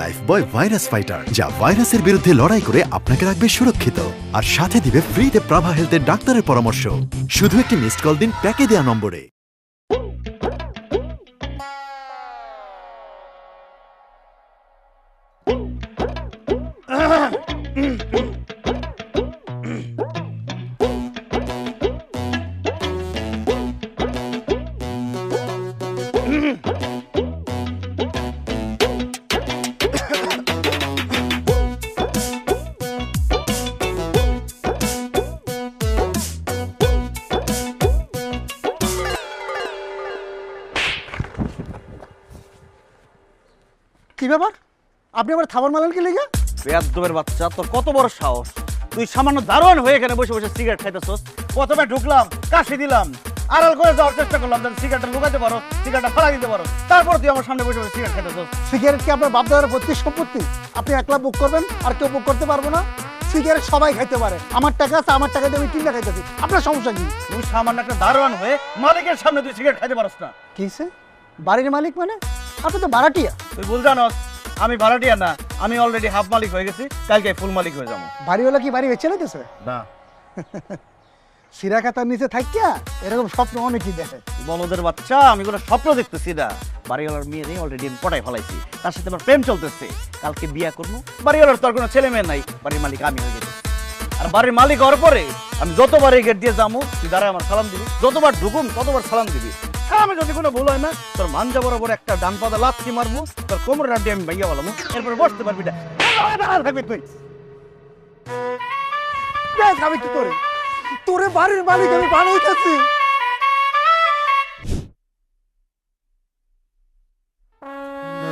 Lifebuoy virus fighter, যা ভাইরাসের বিরুদ্ধে লড়াই করে আপনাকে রাখবে সুরক্ষিত আর সাথে দিবে ফ্রিতে প্রাভা হেলথের ডাক্তারের পরামর্শ। শুধু একটি মিসড কল দিন প্যাকে দেয়া নম্বরে। কি ব্যাপার? আপনি আবার থাবার মালেন কি লেগে? বেয়াদবের বাচ্চা, তোর কত বড় সাহস! তুই সামান্য দারোয়ান হয়ে এখানে বসে বসে সিগারেট খাইতেছস। প্রথমে ঢুকলাম, কাশি দিলাম, আড়াল করে যাওয়ার চেষ্টা করলাম যেন সিগারেটটা লুকাতে পারো, সিগারেটটা ফালাই দিতে পারো। তারপর তুই আমার সামনে বসে বসে সিগারেট খাইতেছস। সিগারেট কি আপনার বাপ দাদার পৈতৃক সম্পত্তি? আপনি একলা বুক করবেন আর কেউ বুক করতে পারবো না? সিগারেট সবাই খাইতে পারে। আমার টাকা আছে, আমার টাকা দিয়ে আমি কিনে খাইতেছি। আপনার সমস্যা কি? তুই সামান্য একটা দারোয়ান হয়ে মালিকের সামনে তুই সিগারেট খাইতে পারস না। কিসে? বাড়ির মালিক মানে? আপনি তো ভাড়াটিয়া। তুই ভুল জানস, আমি ভাড়াটিয়া না, আমি অলরেডি হাফ মালিক হয়ে গেছি, কালকে ফুল মালিক হয়ে যাবো। বাড়িওয়ালা কি বাড়ি বেচে নিতেছে? না। সিরা খাতার নিচে থাকিয়া এরকম স্বপ্ন অনেকই দেখে। বলদের বাচ্চা, আমি কোনো স্বপ্ন দেখতেছি না। বাড়িওয়ালার মেয়ে নেই, অলরেডি আমি পটাই ফেলাইছি, তার সাথে আমার প্রেম চলতেছে। কালকে বিয়া করবো, বাড়িওয়ালার তোর কোনো ছেলে মেয়ে নাই, বাড়ির মালিক আমি হয়ে গেছি। আর বাড়ির মালিক হওয়ার পরে আমি যতবার এই গেট দিয়ে যাবো তুই দাঁড়ায় আমার সালাম দিবি, যতবার ঢুকুম ততবার সালাম দিবি। আমি যদি কোনো ভুল হয় না, তোর মাঞ্জা বরাবর একটা ডান পাতা লাথি মারবো, তোর কোমরের আড্ডি আমি ভাইয়া বলামো, এরপরে বসতে পারবি না। থাকবি তুই। আমি কি করে তোরে বাড়ির মালিক আমি বানাইতেছি?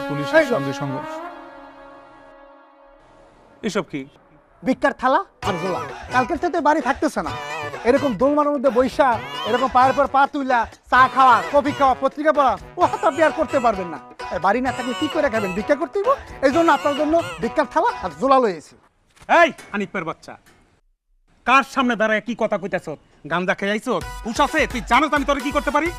পুলিশের সঙ্গে সংঘর্ষ। এসব কি? ভিক্ষার থালা আর জোলা। কালকের থেকে বাড়ি থাকতেছে না। এরকম দোলমার মধ্যে বৈশা, এরকম পায়ের পর পা তুইলা, চা খাওয়া, কফি খাওয়া, পত্রিকা পড়া, ও হাত আপনি আর করতে পারবেন না। বাড়ি না থাকলে কি করে খাবেন? ভিক্ষা করতে হইব। এই জন্য আপনার জন্য ভিক্ষার থালা আর জোলা লয়েছি। এই হানিফের বাচ্চা, কার সামনে দাঁড়ায় কি কথা কইতেছ? গান্দা খেয়ে আইছ? হুশ আছে? তুই জানোস আমি তোরে কি করতে পারি?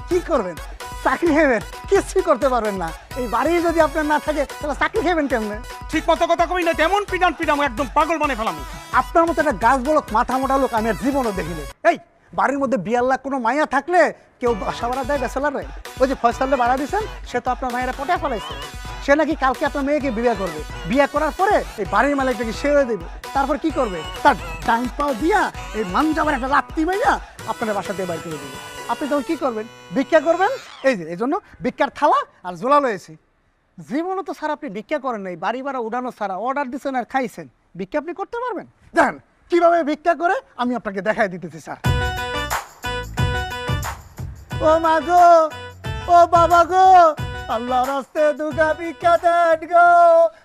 কি করবেন? চাকরি খাবেন? কিছুই করতে পারবেন না। এই বাড়ি যদি আপনার না থাকে তাহলে চাকরি খাবেন কেমনে? ঠিক মতো কথা কই না, তেমন পিডাম একদম পাগল বানাই ফেলাম। আপনার মতো একটা গাছ বলক মাথা মোটা লোক আমি আর জীবনও দেখিনি। এই বাড়ির মধ্যে 42 লাখ কোনো মায়া থাকলে কেউ বাসা ভাড়া দেয় ব্যাচেলারে? ওই যে ফয়সালে ভাড়া দিয়েছেন, সে তো আপনার মায়েরা পটে ফেলাইছে। সে নাকি কালকে আপনার মেয়েকে বিয়ে করবে। বিয়ে করার পরে এই বাড়ির মালিকটাকে সেরে দেবে। তারপর কি করবে? তার ডান পাও দিয়া এই মানজাবার একটা লাত্তি মাইয়া আপনার বাসাতে বাইর করে দেবে। আপনি তখন কি করবেন? ভিক্ষা করবেন। এই যে এই জন্য ভিক্ষার থালা আর জোলা লয়েছি। জীবনও তো স্যার আপনি ভিক্ষা করেন নাই, বাড়ি ভাড়া উঠানো ছাড়া অর্ডার দিচ্ছেন আর খাইছেন। ভিক্ষা আপনি করতে পারবেন? জান কিভাবে ভিক্ষা করে আমি আপনাকে দেখাই দিতেছি স্যার। ও মা গো, ও বাবা গো, আল্লাহর রাস্তে দুটা ভিক্ষা দেন গো।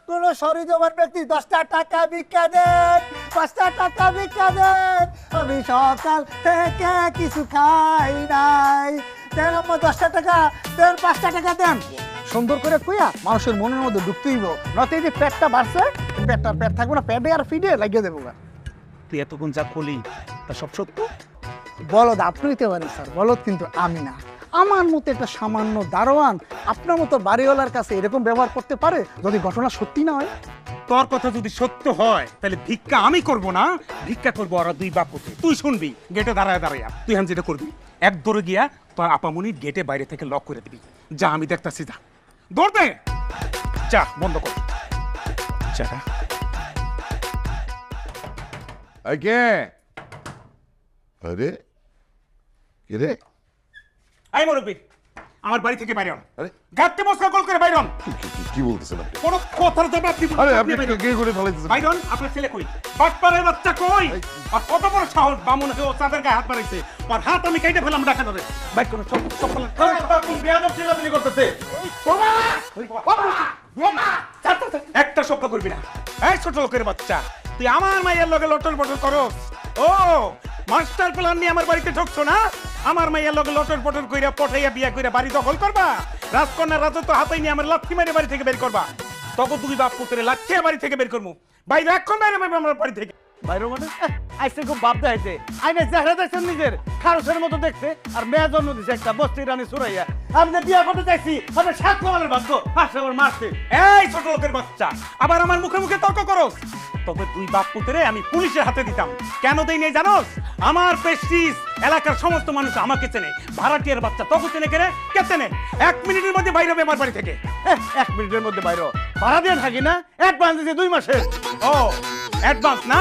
কোন সরিজমান ব্যক্তি 10টা টাকা ভিক্ষা দেন, 5টা টাকা ভিক্ষা দেন। আমি সকাল থেকে কিছু খাই নাই। দেন আমার 10টা টাকা দেন, 5টা টাকা দেন। সুন্দর করে কইয়া মানুষের মনের মধ্যে ঢুকতেইব, নয়তো এই যে পেটটা বাড়ছে, পেট থাকবো না, পেটে আর ফিডে লাগিয়ে দেবো। তুই এতক্ষণ যা কলি তা সব সত্য? বলদ আপনি হইতে পারেন স্যার, বলদ কিন্তু আমি না। আমার মতো একটা সামান্য দারোয়ান আপনার মতো বাড়িওয়ালার কাছে এরকম ব্যবহার করতে পারে যদি ঘটনা সত্যি না হয়? তোর কথা যদি সত্য হয় তাহলে ভিক্ষা আমি করব না, ভিক্ষা করবো ওরা দুই বাপুতে। তুই শুনবি, গেটে দাঁড়ায় দাঁড়াইয়া তুই আমি যেটা করবি, এক দৌড়ে গিয়া তোর আপামনি গেটে বাইরে থেকে লক করে দিবি। যা, আমি দেখতাছি, যা দৌড় দে, যা বন্ধ কর। যা। কে? আরে কে রে? আই মুরব্বি, আমার বাড়ি থেকে বাইরে হন। আরে গাতে মশলা কল করে বাইরে হন। কি বলতেছেন আপনি? কোন কথার জবাব দিব না। আরে আপনি কে করে ফেলাইতেছেন? বাইরে হন। আপনার ছেলে কই? বাটপারের বাচ্চা কই? আর কত বড় সাহস, বামুন হয়ে ও চাঁদের গায়ে হাত বাড়াইছে। আর হাত আমি কেটে ফেলাম ডাকা ধরে। বাইক কোন সব তুমি বেয়াদব ছেলেপেলে করতেছে। একটা শব্দ করবি না। এই ছোট লোকের বাচ্চা, তুই আমার মায়ের লগে লটল পটল করস? ও মাস্টার প্ল্যান নিয়ে আমার বাড়িতে ঢুকছো না? আমার মায়ের লগে লটল পটল কইরা পঠাইয়া বিয়া কইরা বাড়ি দখল করবা? রাজকন্যার রাজত্ব হাতে নিয়ে আমার লাথি মারে বাড়ি থেকে বের করবা? তখন তুই বাপ পুত্রে লাথি বাড়ি থেকে বের করবো। বাইরে এখন বাইরে আমার বাড়ি থেকে। বাইরে মানে আইসে খুব ভাব দেখাইছে আইনে চেহারা দেখছেন নিজের খারসের মতো দেখছে আর মেয়ে জন্ম দিছে একটা বস্তি রানী সুরাইয়া আমি যে বিয়ে করতে চাইছি আমি 7 নম্বরের ভাগ্য পাঁচটা আবার মারছে। এই ছোট লোকের বাচ্চা আবার আমার মুখে মুখে তর্ক করো। তবে তুই বাপ পুত্রে আমি পুলিশের হাতে দিতাম। কেন দেই নাই জানোস? আমার প্রেস্টিজ এলাকার সমস্ত মানুষ আমাকে চেনে। ভাড়াটিয়ার বাচ্চা তোকে চেনে কেন? কে চেনে? 1 মিনিটের মধ্যে বাইরে হবে আমার বাড়ি থেকে। 1 মিনিটের মধ্যে বাইরে ভাড়া দিয়ে থাকি না, অ্যাডভান্স দিয়েছে 2 মাসের। ও অ্যাডভান্স না?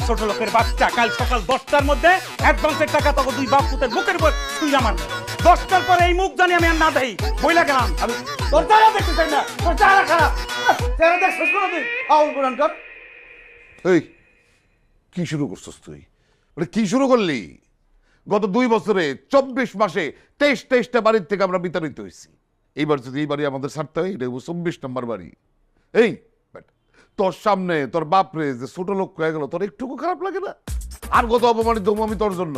ছোট লোকের বাচ্চা কাল সকাল 10টার মধ্যে অ্যাডভান্সের টাকা তোকে দুই বাপ পুতের বুকের উপর ছুঁড়ে আমার 10টার পরে এই মুখ জানি আমি আর না দেই বইলা গেলাম। আমি তোর চেহারা দেখতে চাই না, তোর চেহারা খারাপ। চেহারা দেখ শেষ করে দিন আউল কোরআন কর। এই কি শুরু করছিস তুই? মানে কি শুরু করলি? গত 2 বছরে 24 মাসে 23টা বাড়ির থেকে আমরা বিতাড়িত হয়েছি। এইবার যদি এই বাড়ি আমাদের ছাড়তে হয়, এটা 24 নম্বর বাড়ি। এই বেটা, তোর সামনে তোর বাপরে যে ছোট লোক হয়ে গেল, তোর একটুকু খারাপ লাগে না? আর কত অপমানিত হবো আমি তোর জন্য?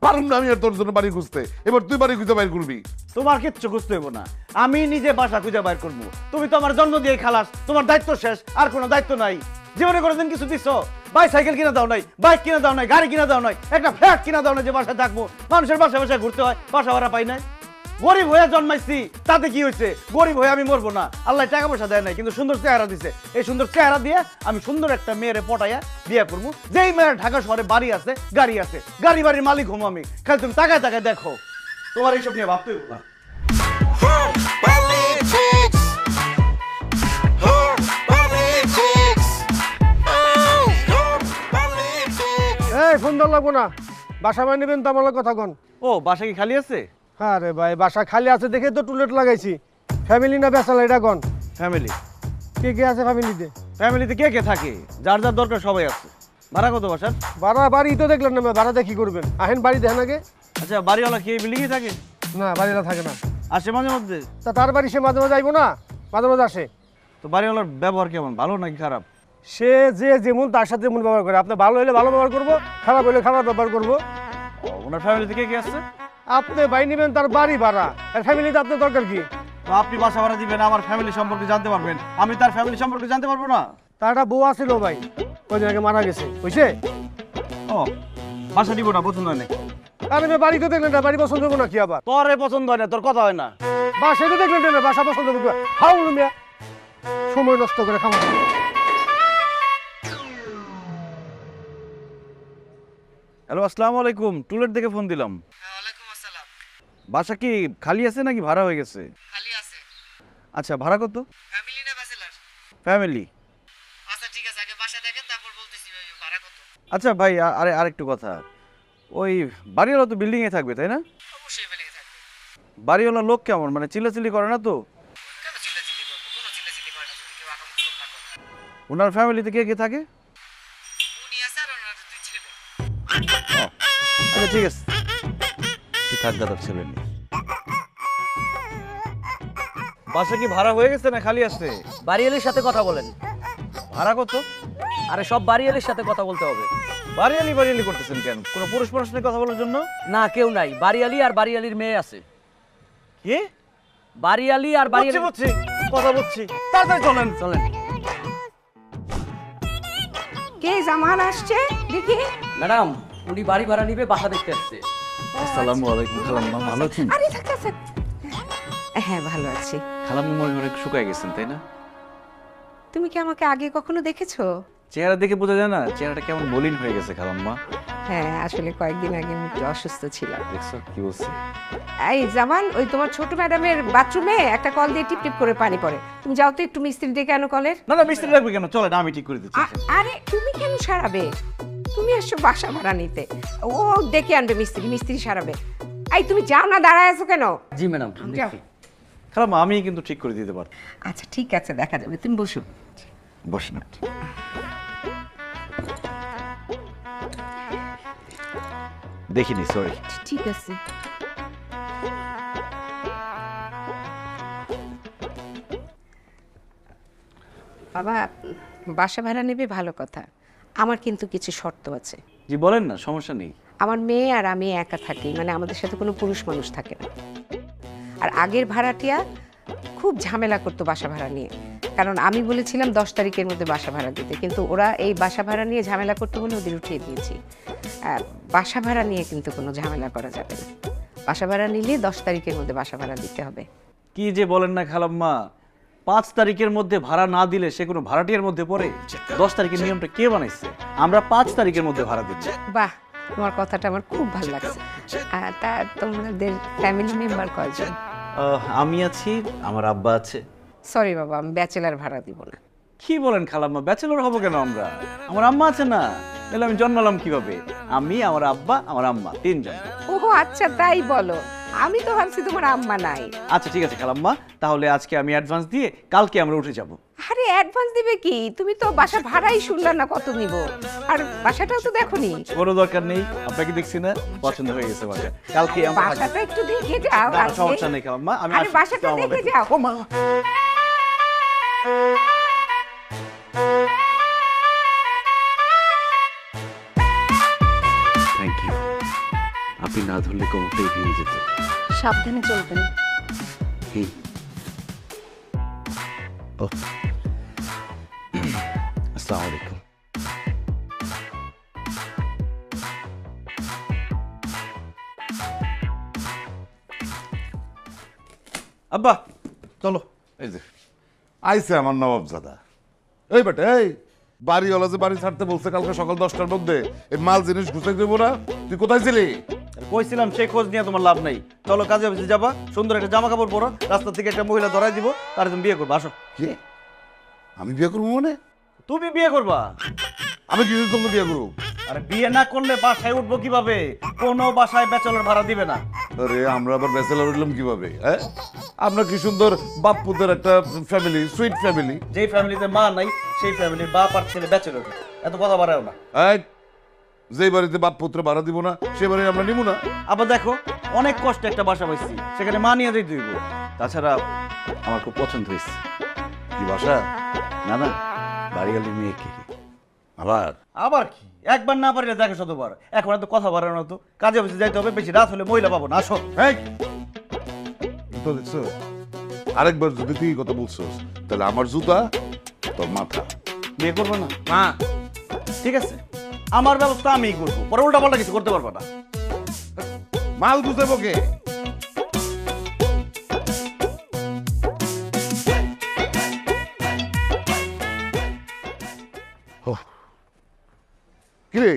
পারুম না আমি আর তোর জন্য বাড়ি খুঁজতে। এবার তুই বাড়ি খুঁজে বাইর করবি। তোমার কিচ্ছু খুঁজতে হইব না, আমি নিজে বাসা খুঁজে বাইর করবো। তুমি তো আমার জন্ম দিয়ে খালাস, তোমার দায়িত্ব শেষ, আর কোনো দায়িত্ব নাই। জীবনে কোনোদিন কিছু দিছো? বাইসাইকেল কিনা দাও নাই, বাইক কিনা দাও নাই, গাড়ি কিনা দাও নাই, একটা ফ্ল্যাট কিনা দাও নাই যে বাসায় থাকবো। মানুষের বাসায় বাসায় ঘুরতে হয়, বাসা ভাড়া পাই নাই। গরিব হয়ে জন্মাইছি, তাতে কি হয়েছে? গরিব হয়ে আমি মরবো না, আল্লাহ টাকা পয়সা দেয় নাই, কিন্তু সুন্দর চেহারা দিছে। এই সুন্দর চেহারা দিয়ে আমি সুন্দর একটা মেয়েরে পটাইয়া বিয়ে করবো, যেই মেয়ের ঢাকা শহরে বাড়ি আছে, গাড়ি আছে, গাড়ি বাড়ির মালিক হবো আমি। খালি তুমি তাকায় তাকায় দেখো, তোমার এইসব নিয়ে ভাবতে হইব না। এই ফোন ধর লাগবো না, বাসা বাই নেবেন তো আমার লগে কথা কন। ও বাসা কি খালি আছে? হ্যাঁ রে ভাই, বাসা খালি আছে দেখে তো টুলেট লাগাইছি। ফ্যামিলি না বেসালা এটা কন। ফ্যামিলি? কে কে আছে ফ্যামিলিতে? ফ্যামিলিতে কে কে থাকে? যার যার দরকার সবাই আছে। ভাড়া কত বাসার? ভাড়া বাড়ি তো দেখলেন না, ভাড়া দেখি করবেন। আহেন বাড়ি দেখেন আগে। আচ্ছা, বাড়িওয়ালা কি এই বিল্ডিংয়ে থাকে? না, বাড়িওয়ালা থাকে না। আসে মাঝে মধ্যে? তা তার বাড়ি সে মাঝে মাঝে আইবো না? মাঝে মাঝে আসে। তো বাড়িওয়ালার ব্যবহার কেমন, ভালো নাকি খারাপ? সে যে যেমন তার সাথে যেমন ব্যবহার করে। আপনি ভালো হলে ভালো ব্যবহার করবো, খারাপ হলে খারাপ ব্যবহার করবো। ওনার ফ্যামিলিতে কে কে আছে? আপনি বাই নেবেন তার বাড়ি ভাড়া, আর ফ্যামিলিতে আপনার দরকার কি? তো আপনি বাসা ভাড়া দিবেন, আমার ফ্যামিলি সম্পর্কে জানতে পারবেন, আমি তার ফ্যামিলি সম্পর্কে জানতে পারবো না? তার একটা বউ আছিল ভাই, কদিন আগে মারা গেছে, বুঝছে? ও বাসা দিব না, পছন্দ হয় না? আরে মেয়ে বাড়ি তো দেখলেন না, বাড়ি পছন্দ হবো নাকি আবার? তোর পছন্দ হয় না, তোর কথা হয় না। বাসায় তো দেখলেন না, বাসা পছন্দ হবো। খাও মেয়া, সময় নষ্ট করে খাওয়া। হ্যালো, আসসালামু আলাইকুম। টুলেট দেখে ফোন দিলাম। ওয়ালাইকুম আসসালাম। বাসা কি খালি আছে নাকি ভাড়া হয়ে গেছে? খালি আছে। আচ্ছা, ভাড়া কত? ফ্যামিলি না ব্যাচেলর? ফ্যামিলি। আচ্ছা ঠিক আছে, আগে বাসা দেখেন তারপর বলতেছি ভাড়া কত। আচ্ছা ভাই, আরেকটু কথা, ওই বাড়িওয়ালা তো বিল্ডিং এ থাকবে তাই না? অবশ্যই ফেলে থাকবে। বাড়িওয়ালা লোক কেমন, মানে চিল্লাচিল্লি করে না তো? কেন চিল্লাচিল্লি করবো? কোনো চিল্লাচিল্লি করে না যদি কেউ আকাম কুলম না করে। ওনার ফ্যামিলিতে কে কে থাকে? উনি আছে আর ওনার 2 ছেলে। ও, আচ্ছা ঠিক আছে, তুই থাক, দাদার ছেলে নেই। বাসা কি ভাড়া হয়ে গেছে না খালি আছে? বাড়িয়ালির সাথে কথা বলেন। ভাড়া কত? আরে সব বাড়িয়ালির সাথে কথা বলতে হবে। বাড়িয়ালি করতেছেন কেন? কোনো পুরুষ মানুষ নিয়ে কথা বলার জন্য? না, কেউ নাই। বাড়িয়ালি আর বাড়িয়ালির মেয়ে আছে। কি? বাড়িয়ালি আর বাড়িয়ালি। বুঝছি, কথা বুঝছি, তাড়াতাড়ি চলেন। চলেন। কে জামান আসছে দেখি? ম্যাডাম, উনি বাড়ি ভাড়া নিবে, বাসা দেখতে আসছে। আসসালামু আলাইকুম। খালাম্মা ভালো আছেন? আরে থাক। হ্যাঁ ভালো আছি। খালাম্মা মনে হয় শুকায় গেছেন তাই না? তুমি কি আমাকে আগে কখনো দেখেছো? চেহারা দেখে বোঝা যায় না চেহারাটা কেমন মলিন হয়ে গেছে খালাম্মা? হ্যাঁ, আসলে কয়েকদিন আগে আমি একটু অসুস্থ ছিলাম। দেখছো কি বলছি? এই জামান, ওই তোমার ছোট ম্যাডামের বাথরুমে একটা কল দিয়ে টিপ টিপ করে পানি পড়ে। তুমি যাও তো একটু মিস্ত্রি ডেকে আনো কলের। না না, মিস্ত্রি লাগবে কেন? চলে না, আমি ঠিক করে দিচ্ছি। আরে তুমি কেন সারাবে? তুমি আসছো বাসা ভাড়া নিতে, ও ডেকে আনবে মিস্ত্রি, মিস্ত্রি সারাবে। এই তুমি যাও না, দাঁড়ায় আছো কেন? জি ম্যাডাম। যাও। খালাম্মা আমি কিন্তু ঠিক করে দিতে পারতাম। আচ্ছা ঠিক আছে, দেখা যাবে, তুমি বসো। বসেন আপনি। দেখিনি, সরি। ঠিক আছে। বাবা, বাসা ভাড়া নেবে ভালো কথা, আমার কিন্তু কিছু শর্ত আছে। জি বলেন না, সমস্যা নেই। আমার মেয়ে আর আমি একা থাকি, মানে আমাদের সাথে কোনো পুরুষ মানুষ থাকে না। আর আগের ভাড়াটিয়া খুব ঝামেলা করতো বাসা ভাড়া নিয়ে, কারণ আমি বলেছিলাম 10 তারিখের মধ্যে বাসা ভাড়া দিতে, কিন্তু ওরা এই বাসা ভাড়া নিয়ে ঝামেলা করতে বলে ওদের উঠিয়ে দিয়েছি। বাসা ভাড়া নিয়ে কিন্তু কোনো ঝামেলা করা যাবে না। বাসা ভাড়া নিলে 10 তারিখের মধ্যে বাসা ভাড়া দিতে হবে। কি যে বলেন না খালাম্মা, 5 তারিখের মধ্যে ভাড়া না দিলে সে কোনো ভাড়াটিয়ার মধ্যে পড়ে? 10 তারিখের নিয়মটা কে বানাইছে? আমরা 5 তারিখের মধ্যে ভাড়া দিচ্ছি। বাহ, তোমার কথাটা আমার খুব ভালো লাগছে। তা তোমাদের ফ্যামিলি মেম্বার কয়জন? আমি আছি, আমার আব্বা আছে। সরি বাবা, আমি ব্যাচেলার ভাড়া দিব না। কি বলেন খালাম্মা, ব্যাচেলর হবো কেন আমরা? আমার আম্মা আছে না, তাহলে আমি জন্মালাম কিভাবে? আমি, আমার আব্বা, আমার আম্মা, 3 জন। ও আচ্ছা, তাই বলো। আমি তো ভাবছি তোমার আম্মা নাই। আচ্ছা ঠিক আছে খালাম্মা, তাহলে আজকে আমি অ্যাডভান্স দিয়ে কালকে আমরা উঠে যাব। আরে অ্যাডভান্স দিবে কি? তুমি তো বাসা ভাড়াই শুনলা না কত নিব, আর বাসাটাও তো দেখোনি। কোনো দরকার নেই, আপনাকে দেখছি না, পছন্দ হয়ে গেছে বাসা। কালকে আমরা বাসাটা একটু দেখে যাও। না, সমস্যা নেই খালাম্মা, আমি আরে বাসাটা দেখে যাও। ও মা, থ্যাংক ইউ। আপনি না ধরলে কোমরটাই ভেঙে যেত। সাবধানে চলবেন। এই ও আসসালামু আলাইকুম। আব্বা চলো। এই যে আইছে আমার নবাবজাদা। এই বেটা, এই বাড়িওয়ালা যে বাড়ি ছাড়তে বলছে কালকে সকাল 10টার মধ্যে, এই মাল জিনিস গুছাই দেবো না? তুই কোথায় ছিলি? কইছিলাম সেই খোঁজ নিয়ে তোমার লাভ নাই। চলো কাজে অফিসে যাবা, সুন্দর একটা জামা কাপড় পরো, রাস্তা থেকে একটা মহিলা ধরাই দিব, তার তুমি বিয়ে করবা। আসো। কি? আমি বিয়ে করবো মানে? তুমি বিয়ে করবা? আমি কি তোকে বিয়ে করবো? আরে বিয়ে না করলে বাসায় উঠবো কিভাবে? কোনো বাসায় ব্যাচেলর ভাড়া দিবে না। আরে আমরা আবার ব্যাচেলর উঠলাম কিভাবে? হ্যাঁ, আমরা কি সুন্দর বাপ্পুদের একটা ফ্যামিলি, সুইট ফ্যামিলি। যেই ফ্যামিলিতে মা নাই সেই ফ্যামিলির বাপ আর ছেলে ব্যাচেলর। এত কথা বাড়াও না। এই যেই বাড়িতে বাপ পুত্র ভাড়া দিব না সে বাড়ি আমরা নিব না। আবার দেখো, অনেক কষ্টে একটা বাসা পাইছি, সেখানে মা নিয়ে যেতে হইব। তাছাড়া আমার খুব পছন্দ হয়েছে। কি বাসা? না না, বাড়িওয়ালির মেয়েকে। আবার আবার কি, একবার না পারিলে দেখে শতবার। এখন এত কথা বাড়ানো না তো, কাজে অফিসে যাইতে হবে, বেশি রাত হলে মহিলা পাবো না। আসো। এই তো দেখছো, আরেকবার যদি তুই কথা বলছস তাহলে আমার জুতা তোর মাথা। বিয়ে করবো না? মা, ঠিক আছে, আমার ব্যবস্থা আমিই করবো, পরে উল্টা পাল্টা কিছু করতে পারবো না। মাল গুছাবো কে? কিরে,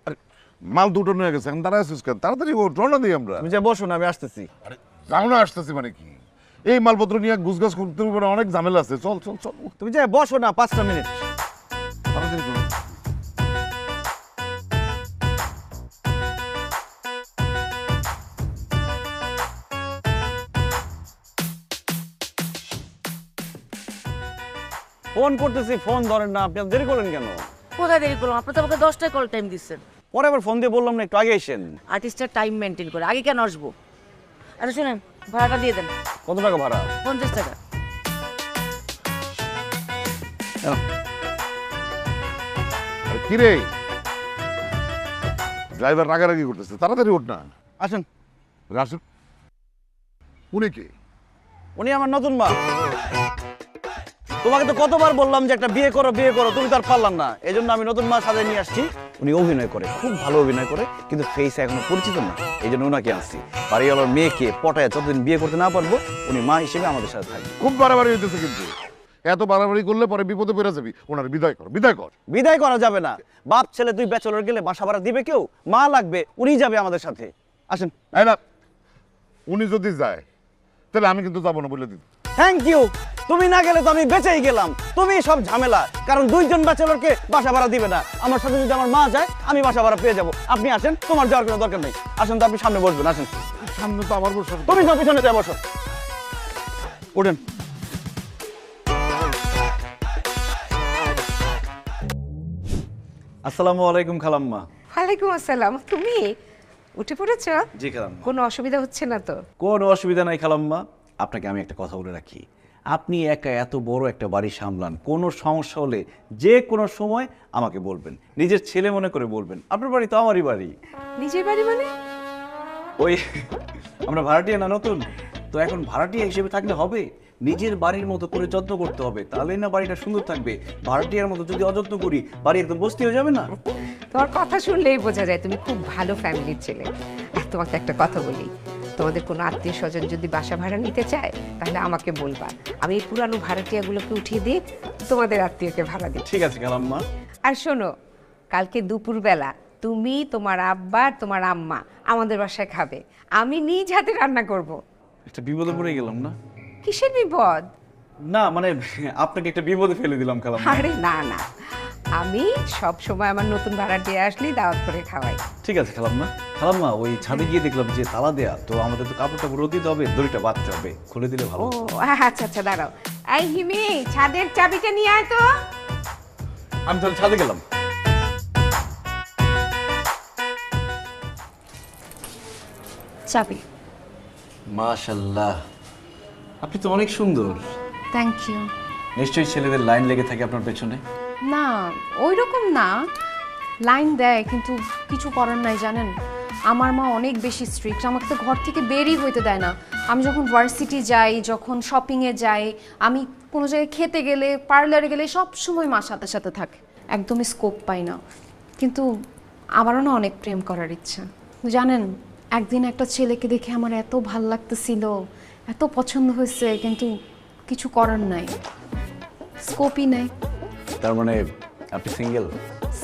আরে মাল দুটো নিয়ে গেছে, এখন দাঁড়ায় আছিস কেন? তাড়াতাড়ি রওনা দিই আমরা। তুমি যা বসো না, আমি আসতেছি। রওনা আসতেছি মানে কি? এই মালপত্র নিয়ে গুছগাছ করতে হবে, অনেক ঝামেলা আছে। চল চল চল, তুমি যা বসো না, 5টা মিনিট। তাড়াতাড়ি করো। ফোন করতেছি, ফোন ধরেন না, আপনি দেরি করেন কেন? কোথায় দেরি করলাম? আপনি তো আমাকে 10টায় কল টাইম দিচ্ছেন। পরে আবার ফোন দিয়ে বললাম না একটু আগে এসেন। আর্টিস্টটা টাইম মেনটেন করে, আগে কেন আসবো? আচ্ছা শুনেন, ভাড়াটা দিয়ে দেন। কত টাকা ভাড়া? 50 টাকা। আরে কিরে, ড্রাইভার রাগারাগি করতেছে, তাড়াতাড়ি ওঠ না। আসেন। আসুন। উনি কে? উনি আমার নতুন মা। তোমাকে তো কতবার বললাম যে একটা বিয়ে করো বিয়ে করো, তুমি তো আর পারলাম না। এই জন্য আমি নতুন মা সাজায় নিয়ে আসছি। উনি অভিনয় করে, খুব ভালো অভিনয় করে, কিন্তু ফেস এখনো পরিচিত না। এই জন্য ওনাকে আসছি। বাড়িওয়ালার মেয়েকে পটায় যতদিন বিয়ে করতে না পারবো, উনি মা হিসেবে আমাদের সাথে থাকবে। খুব বাড়াবাড়ি হইতেছে কিন্তু। এত বাড়াবাড়ি করলে পরে বিপদে পড়ে যাবি। ওনার বিদায় কর, বিদায় কর। বিদায় করা যাবে না। বাপ ছেলে দুই ব্যাচেলর গেলে বাসা ভাড়া দিবে কেউ? মা লাগবে, উনি যাবে আমাদের সাথে। আসেন। এই না, উনি যদি যায় তাহলে আমি কিন্তু যাবো না বলে দিই। Thank you. তুমি না গেলে তো আমি বেঁচেই গেলাম। তুমি সব ঝামেলা, কারণ 2 জন ব্যাচেলরকে বাসা ভাড়া দিবে না। আমার সাথে যদি আমার মা যায়, আমি বাসা ভাড়া পেয়ে যাবো। আপনি আসেন, তোমার যাওয়ার কোনো দরকার নেই। আসেন তো, আপনি সামনে বসবেন। আসেন। সামনে তো আমার বসে। তুমি তো পিছনে যাই, বসো। ওঠেন। আসসালামু আলাইকুম খালাম্মা। ওয়ালাইকুম আসসালাম। তুমি উঠে পড়েছো? জি খালাম্মা। কোনো অসুবিধা হচ্ছে না তো? কোনো অসুবিধা নাই খালাম্মা। আপনাকে আমি একটা কথা বলে রাখি, আপনি একা এত বড় একটা বাড়ি সামলান, কোনো সমস্যা হলে যে কোনো সময় আমাকে বলবেন, নিজের ছেলে মনে করে বলবেন। আপনার বাড়ি তো আমারই বাড়ি। নিজের বাড়ি মানে? ওই আমরা ভাড়াটিয়া না নতুন, তো এখন ভাড়াটিয়া হিসেবে থাকলে হবে? নিজের বাড়ির মতো করে যত্ন করতে হবে, তাহলেই না বাড়িটা সুন্দর থাকবে। ভাড়াটিয়ার মতো যদি অযত্ন করি বাড়ি একদম বস্তি হয়ে যাবে না। তোমার কথা শুনলেই বোঝা যায় তুমি খুব ভালো ফ্যামিলির ছেলে। আর তোমাকে একটা কথা বলি, তোমাদের কোনো আত্মীয় স্বজন যদি বাসা ভাড়া নিতে চায় তাহলে আমাকে বলবা, আমি এই পুরানো ভাড়াটিয়াগুলোকে উঠিয়ে দিয়ে তোমাদের আত্মীয়কে ভাড়া দিই। ঠিক আছে খালাম্মা। আর শোনো, কালকে দুপুরবেলা তুমি, তোমার আব্বা আর তোমার আম্মা আমাদের বাসায় খাবে। আমি নিজ হাতে রান্না করব। একটা বিপদে পড়ে গেলাম না? কিসের বিপদ? না মানে আপনাকে একটা বিপদে ফেলে দিলাম খালাম্মা। আরে না না, আমি সব সময় আমার নতুন ভাড়াটিয়া আসলেই দাওয়াত করে খাওয়াই। ঠিক আছে খালাম্মা। খালাম্মা ওই ছাদে গিয়ে দেখলাম যে তালা দেয়া, তো আমাদের তো কাপড় টাপড় রোদ দিতে হবে, দড়িটা বাঁধতে হবে, খুলে দিলে ভালো। ও আচ্ছা আচ্ছা, দাঁড়াও। এই হিমি, ছাদের চাবিটা নিয়ে আয় তো। আমি তাহলে ছাদে গেলাম। চাবি। মাশাআল্লাহ, আপনি তো অনেক সুন্দর। Thank you. নিশ্চয়ই ছেলেদের লাইন লেগে থাকে আপনার পেছনে। না ওই রকম না, লাইন দেয় কিন্তু কিছু করার নাই জানেন। আমার মা অনেক বেশি স্ট্রিক্ট, আমাকে তো ঘর থেকে বেরই হইতে দেয় না। আমি যখন ভার্সিটি যাই, যখন শপিংয়ে যাই, আমি কোনো জায়গায় খেতে গেলে, পার্লারে গেলে সব সময় মা সাথে সাথে থাকে, একদমই স্কোপ পাই না। কিন্তু আমারও না অনেক প্রেম করার ইচ্ছা জানেন। একদিন একটা ছেলেকে দেখে আমার এত ভাল লাগতেছিল, এত পছন্দ হয়েছে, কিন্তু কিছু করার নাই, স্কোপই নাই। তার মানে আপনি সিঙ্গেল?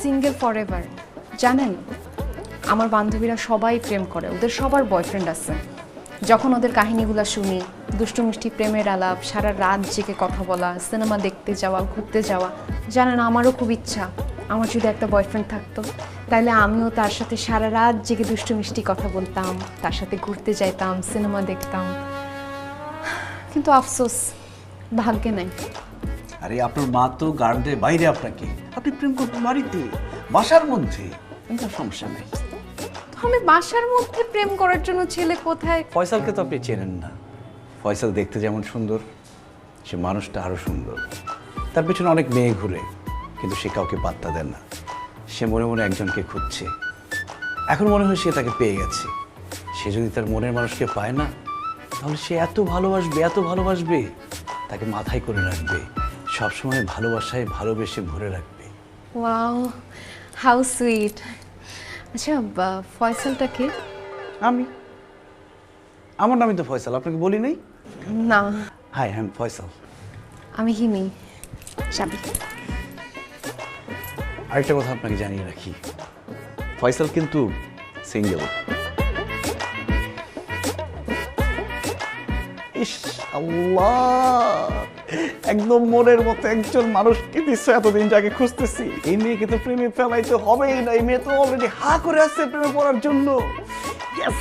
Single for ever. জানেন, আমার বান্ধবীরা সবাই প্রেম করে, ওদের সবার বয়ফ্রেন্ড আছে। যখন ওদের কাহিনীগুলো শুনি, দুষ্টু মিষ্টি প্রেমের আলাপ, সারা রাত জেগে কথা বলা, সিনেমা দেখতে যাওয়া, ঘুরতে যাওয়া, জানেন আমারও খুব ইচ্ছা আমার যদি একটা বয়ফ্রেন্ড থাকতো, তাহলে আমিও তার সাথে সারা রাত জেগে দুষ্টু মিষ্টি কথা বলতাম, তার সাথে ঘুরতে যাইতাম, সিনেমা দেখতাম। কিন্তু আফসোস, ভাগ্যে নাই। আরে আপনার মা তো গার্ডের বাইরে, আপনাকে আপনি প্রেম করতে বাড়িতে, বাসার মধ্যে, কোনো সমস্যা নেই। আমি বাসার মধ্যে প্রেম করার জন্য ছেলে কোথায়? ফয়সালকে তো আপনি চেনেন না। ফয়সাল দেখতে যেমন সুন্দর, সে মানুষটা আরো সুন্দর। তার পেছনে অনেক মেয়ে ঘুরে, কিন্তু সে কাউকে পাত্তা দেন না। সে মনে মনে একজনকে খুঁজছে। এখন মনে হয় সে তাকে পেয়ে গেছে। সে যদি তার মনের মানুষকে পায় না, তাহলে সে এত ভালোবাসবে, এত ভালোবাসবে, তাকে মাথায় করে রাখবে, সবসময় ভালোবাসায় ভালোবেসে ভরে রাখবে। Wow, how sweet. আচ্ছা, ফয়সালটা কে? আমি, আমার নামই তো ফয়সাল, আপনাকে বলি নাই? না। Hi, I am Faisal. আমি হিমি। চাবি। আরেকটা কথা আপনাকে জানিয়ে রাখি, ফয়সাল কিন্তু সিঙ্গেল। ইস আল্লাহ, একদম মনের মতো একজন মানুষকে দিচ্ছে, এতদিন যাকে খুঁজতেছি। এই মেয়েকে তো প্রেমে ফেলাইতে হবেই না, এই মেয়ে তো অলরেডি হা করে আসছে প্রেমে পড়ার জন্য। ইয়েস।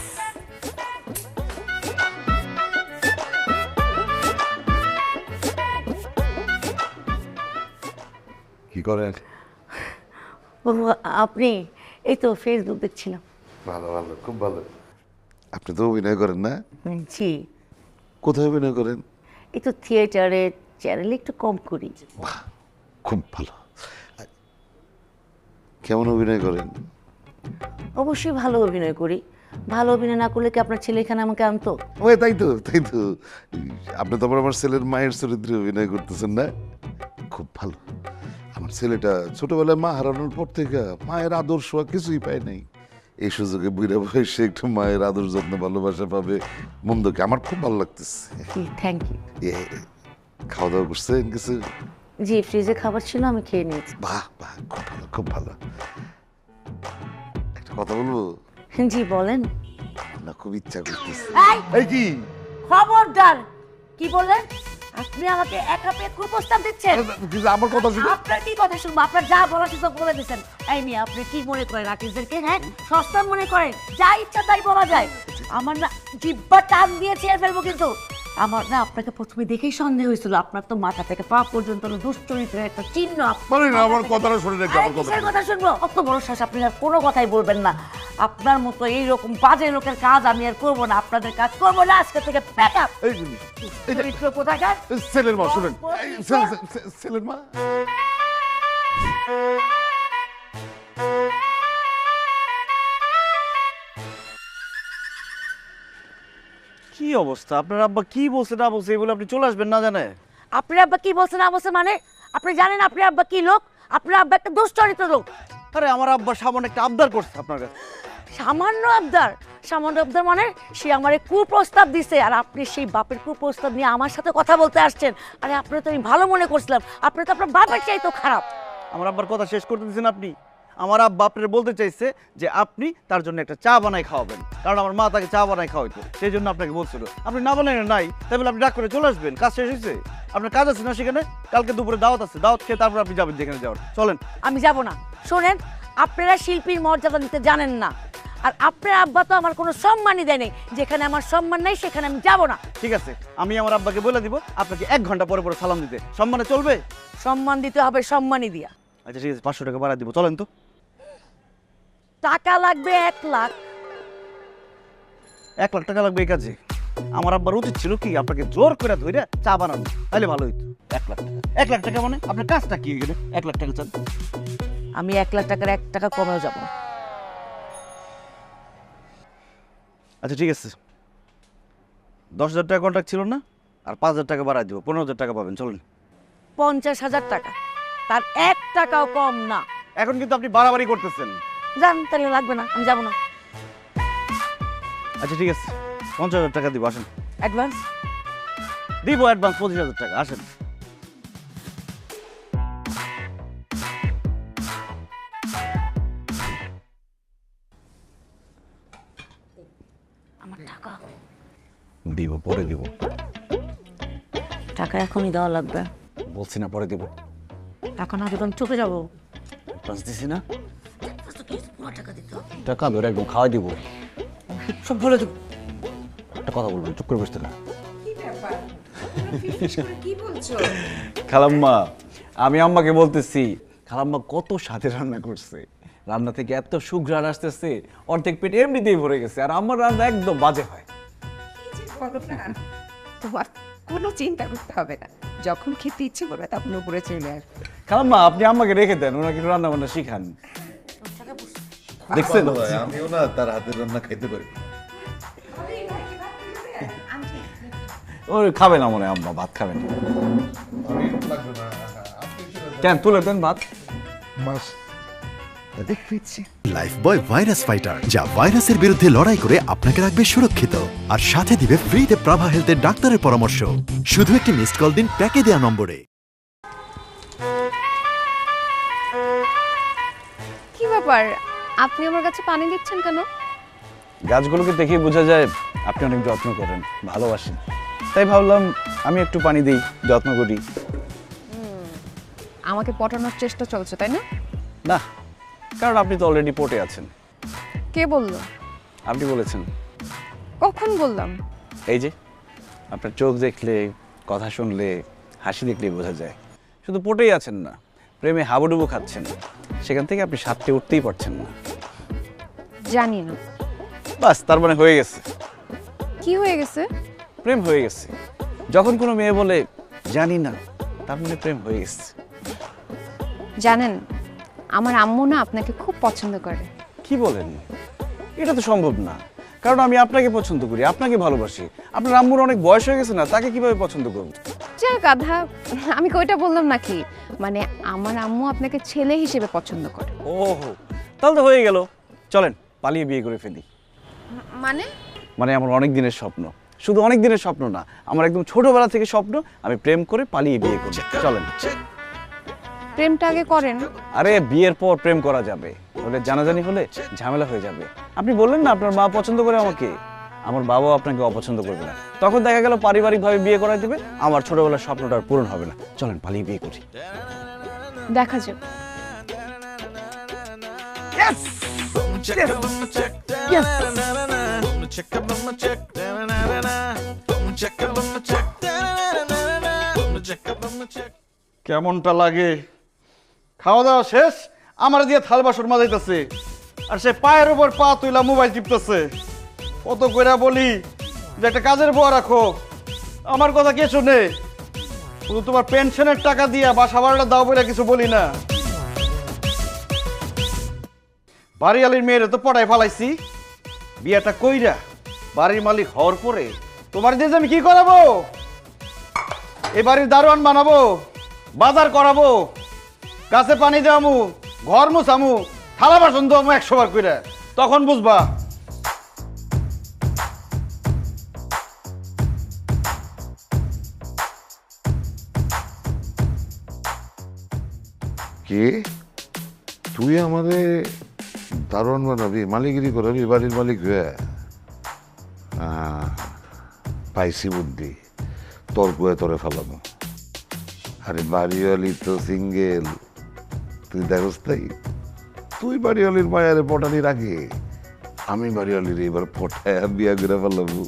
কি করেন? ও আপনি? এই তো ফেসবুক দেখছিলাম। ভালো ভালো, খুব ভালো। আপনি তো অভিনয় করেন না? জি। কোথায় অভিনয় করেন? এই তো থিয়েটারে, চ্যানেলে একটু কম করি। বাহ, খুব ভালো। কেমন অভিনয় করেন? অবশ্যই ভালো অভিনয় করি। ভালো অভিনয় না করলে কি আপনার ছেলে এখানে আমাকে আনতো? ওই তাই তো, তাই তো। আপনি তো আবার আমার ছেলের মায়ের চরিত্রে অভিনয় করতেছেন না? খুব ভালো। আমার ছেলেটা ছোটবেলায় মা হারানোর পর থেকে মায়ের আদর্শ কিছুই পায় নাই। এই সুযোগে বুড়া বয়সে একটু মায়ের আদর যত্ন ভালোবাসা পাবে, মন্দকে আমার খুব ভালো লাগতেছে। Thank you. খাওয়া দাওয়া করছেন কিছু? জি, ফ্রিজে খাবার ছিল, আমি খেয়ে নিয়েছি। বাহ বাহ, খুব ভালো, খুব ভালো। একটা কথা বলবো? জি বলেন। না, খুব ইচ্ছা করতেছে। এই কি খবরদার! কি বলেন? আপনি আমাকে একা পেয়ে কুপ্রস্তাব দিচ্ছেন? আমার কথা শুনুন। আপনার কি কথা শুনবো? আপনার যা বলা সেটা বলে দিচ্ছেন। এই মেয়ে, আপনি কি মনে করেন আর্টিস্টদেরকে? হ্যাঁ, সস্তা মনে করেন? যা ইচ্ছা তাই বলা যায়? আমার না জিব্বা টান দিয়ে ছেড়ে ফেলবো কিন্তু। আমার না আপনাকে প্রথমে দেখেই সন্দেহ হয়েছিল। আপনার তো মাথা থেকে পা পর্যন্ত দুশ্চরিত্রের একটা চিহ্ন। আমার কথাটা শুনে নাকি? আমার কিসের কথা শুনবো? অত বড় শ্বাস, আপনি আর কোনো কথাই বলবেন না। আপনার মতো এইরকম বাজে লোকের কাজ আমি আর করবো না, আপনাদের কাজ করবো না আজকে থেকে। Pack up. চরিত্র কোথাকার? ছেলের মা, শুনেন, ছেলের মা। কি অবস্থা? আপনার আব্বা কি বলছে না বলছে এগুলো আপনি চলে আসবেন না জানে? আপনার আব্বা কি বলছে না বলছে মানে আপনি জানেন আপনার আব্বা কি লোক? আপনার আব্বা একটা দুশ্চরিত্র লোক। আরে আমার আব্বা সামনে একটা আবদার করছে আপনার কাছে। সামান্য আবদার? সামান্য আবদার মানে সে আমারে কুপ্রস্তাব দিছে আর আপনি সেই বাপের কুপ্রস্তাব নিয়ে আমার সাথে কথা বলতে আসছেন। আরে আপনি তো আমি ভালো মনে করছিলাম, আপনি তো আপনার বাপের চাইতো খারাপ। আমার আব্বার কথা শেষ করতে দিয়েছেন আপনি? আমার আব্বা আপনার বলতে চাইছে যে আপনি তার জন্য একটা চা বানাই খাওয়াবেন, কারণ আমার মা তাকে চা বানাই খাওয়াইতো, সেই জন্য আপনাকে বলছিল। আপনি না বানাই নাই, তাই বলে আপনি ডাক করে চলে আসবেন? কাজ শেষ হয়েছে, আপনার কাজ আছে না সেখানে? কালকে দুপুরে দাওয়াত আছে, দাওয়াত খেয়ে তারপর আপনি যাবেন যেখানে যাওয়ার। চলেন। আমি যাব না। শোনেন, আপনারা শিল্পীর মর্যাদা দিতে জানেন না, আর আপনার আব্বা তো আমার কোনো সম্মানই দেয় নাই। যেখানে আমার সম্মান নাই সেখানে আমি যাব না। ঠিক আছে, আমি আমার আব্বাকে বলে দিব আপনাকে 1 ঘন্টা পরে পরে সালাম দিতে। সম্মানে চলবে? সম্মান দিতে হবে, সম্মানই দিয়া। আচ্ছা ঠিক আছে, 500 টাকা বাড়া দিব। চলেন তো। টাকা লাগবে 1 লাখ। 1 লাখ টাকা লাগবে এই কাজে? আমার আব্বার উচিত ছিল কি আপনাকে জোর করে ধরে চা বানানো, তাহলে ভালো হইতো। 1 লাখ টাকা? 1 লাখ টাকা মানে আপনার কাজটা কি এখানে? 1 লাখ টাকা চান? আমি 1 লাখ টাকার 1 টাকা কমেও যাব। আচ্ছা ঠিক আছে, 10,000 টাকা কন্ট্রাক্ট ছিল না? আর 5,000 টাকা বাড়াই দিব, 15,000 টাকা পাবেন। চলেন। 50,000 টাকা, তার 1 টাকাও কম না। এখন কিন্তু আপনি বাড়াবাড়ি করতেছেন। জান, তাহলে লাগবে না, আমি যাব না। আচ্ছা ঠিক আছে, 50,000 টাকা দিব, আসেন। অ্যাডভান্স দিব, অ্যাডভান্স 25,000 টাকা, আসেন। আমার টাকা দিব, পরে দিব। টাকা এখনই দেওয়া লাগবে। বলছি না পরে দিব। টাকা না দিলে আমি চুপে যাবো। অ্যাডভান্স দিছি না? টাকা দিতে হবে। টাকা ধরে একদম খাওয়াই দিব। সব বলে দেবো। একটা কথা বলবেন, চুপ করে বসতে না। কি বলছো? খালাম্মা, আমি আম্মাকে বলতেছি খালাম্মা কত স্বাদে রান্না করছে, রান্না থেকে এত সুঘ্রাণ আসতেছে, অর্ধেক পেট এমনিতেই ভরে গেছে, আর আমার রান্না একদম বাজে হয়। তোমার কোনো চিন্তা করতে হবে না, যখন খেতে ইচ্ছে করবে তখন উপরে চলে আসবে। খালাম্মা আপনি আম্মাকে রেখে দেন, ওনাকে একটু রান্না বান্না শিখান। দেখছেন, আমিও না তার হাতের রান্না খাইতে পারি। ওই খাবে না মনে হয় আম্মা, ভাত খাবেন। কেন তুলে দেন ভাত। লাইফবয় ভাইরাস ফাইটার, যা ভাইরাসের বিরুদ্ধে লড়াই করে আপনাকে রাখবে সুরক্ষিত আর সাথে দিবে ফ্রিতে প্রাভা হেলথের ডাক্তারের পরামর্শ। শুধু একটি মিসড কল দিন প্যাকে দেওয়া নম্বরে। কি ব্যাপার, আপনি আমার কাছে পানি দিচ্ছেন কেন? গাছগুলোকে দেখেই বোঝা যায় আপনি অনেক যত্ন করেন, ভালোবাসেন, তাই ভাবলাম আমি একটু পানি দিই, যত্ন করি। আমাকে পটানোর চেষ্টা চলছে তাই না? না, কারণ আপনি তো অলরেডি পটে আছেন। কে বললো? আপনি বলেছেন। কখন বললাম? এই যে আপনার চোখ দেখলে, কথা শুনলে, হাসি দেখলেই বোঝা যায় শুধু পটেই আছেন না, প্রেমে হাবুডুবু খাচ্ছেন। সেখান থেকে আপনি সাথে উঠতেই পারছেন না। জানি না। বাস, তার মানে হয়ে গেছে। কি হয়ে গেছে? প্রেম হয়ে গেছে। যখন কোনো মেয়ে বলে জানি না, তার মানে প্রেম হয়ে গেছে। জানেন, আমার আম্মু না আপনাকে খুব পছন্দ করে। কি বলেন? এটা তো সম্ভব না, কারণ আমি আপনাকে পছন্দ করি, আপনাকে ভালোবাসি। আপনার আম্মুর অনেক বয়স হয়ে গেছে না, তাকে কিভাবে পছন্দ করব? যা গাধা, আমি কইটা বললাম নাকি? মানে আমার আম্মু আপনাকে ছেলে হিসেবে পছন্দ করে। ওহো, তাহলে তো হয়ে গেল। চলেন পালিয়ে বিয়ে করে ফেলি। মানে? মানে আমার অনেক দিনের স্বপ্ন, শুধু অনেক দিনের স্বপ্ন না, আমার একদম ছোটবেলা থেকে স্বপ্ন আমি প্রেম করে পালিয়ে বিয়ে করি। চলেন। প্রেমটা আগে করেন। আরে বিয়ের পর প্রেম করা যাবে, ওদের জানাজানি হলে ঝামেলা হয়ে যাবে। আপনি বললেন না আপনার মা পছন্দ করে আমাকে, আমার বাবাও আপনাকে অপছন্দ করবে না, তখন দেখা গেল পারিবারিকভাবে বিয়ে করাই দেবে, আমার ছোটবেলার স্বপ্নটা আর পূরণ হবে না। চলেন পালিয়ে বিয়ে করি। দেখা যাবে। কেমনটা লাগে? খাওয়া দাওয়া শেষ, আমার দিয়ে থাল বাসন মাজাইতেছে, আর সে পায়ের উপর পা তুইলা মোবাইল টিপতেছে। কত কইরা বলি যে একটা কাজের বুয়া রাখো, আমার কথা কে শুনে? শুধু তোমার পেনশনের টাকা দিয়া বাসা ভাড়াটা দাও বলে কিছু বলি না। বাড়িওয়ালির মেয়েরে তো পড়ায় ফালাইছি, বিয়েটা কইরা বাড়ির মালিক হওয়ার পরে তোমার দিয়ে যে আমি কি করাবো? এই বাড়ির দারোয়ান বানাবো, বাজার করাবো, গাছে পানি দেওয়ামু, ঘর মুছামু, থালা বাসন দেওয়ামু 100 বার করে, তখন বুঝবা। কে তুই আমাদের দারোয়ান বানাবি, মালিগিরি করাবি বাড়ির মালিক হয়ে? পাইছি বুদ্ধি, তোর কুয়ে তোরে ফেলানো। আরে বাড়িওয়ালি তো সিঙ্গেল, তুই দেখোস তাই? তুই বাড়িওয়ালির মায়ারে পটানির আগে আমি বাড়িওয়ালির এবার পটায় বিয়া করে ফেলাবো।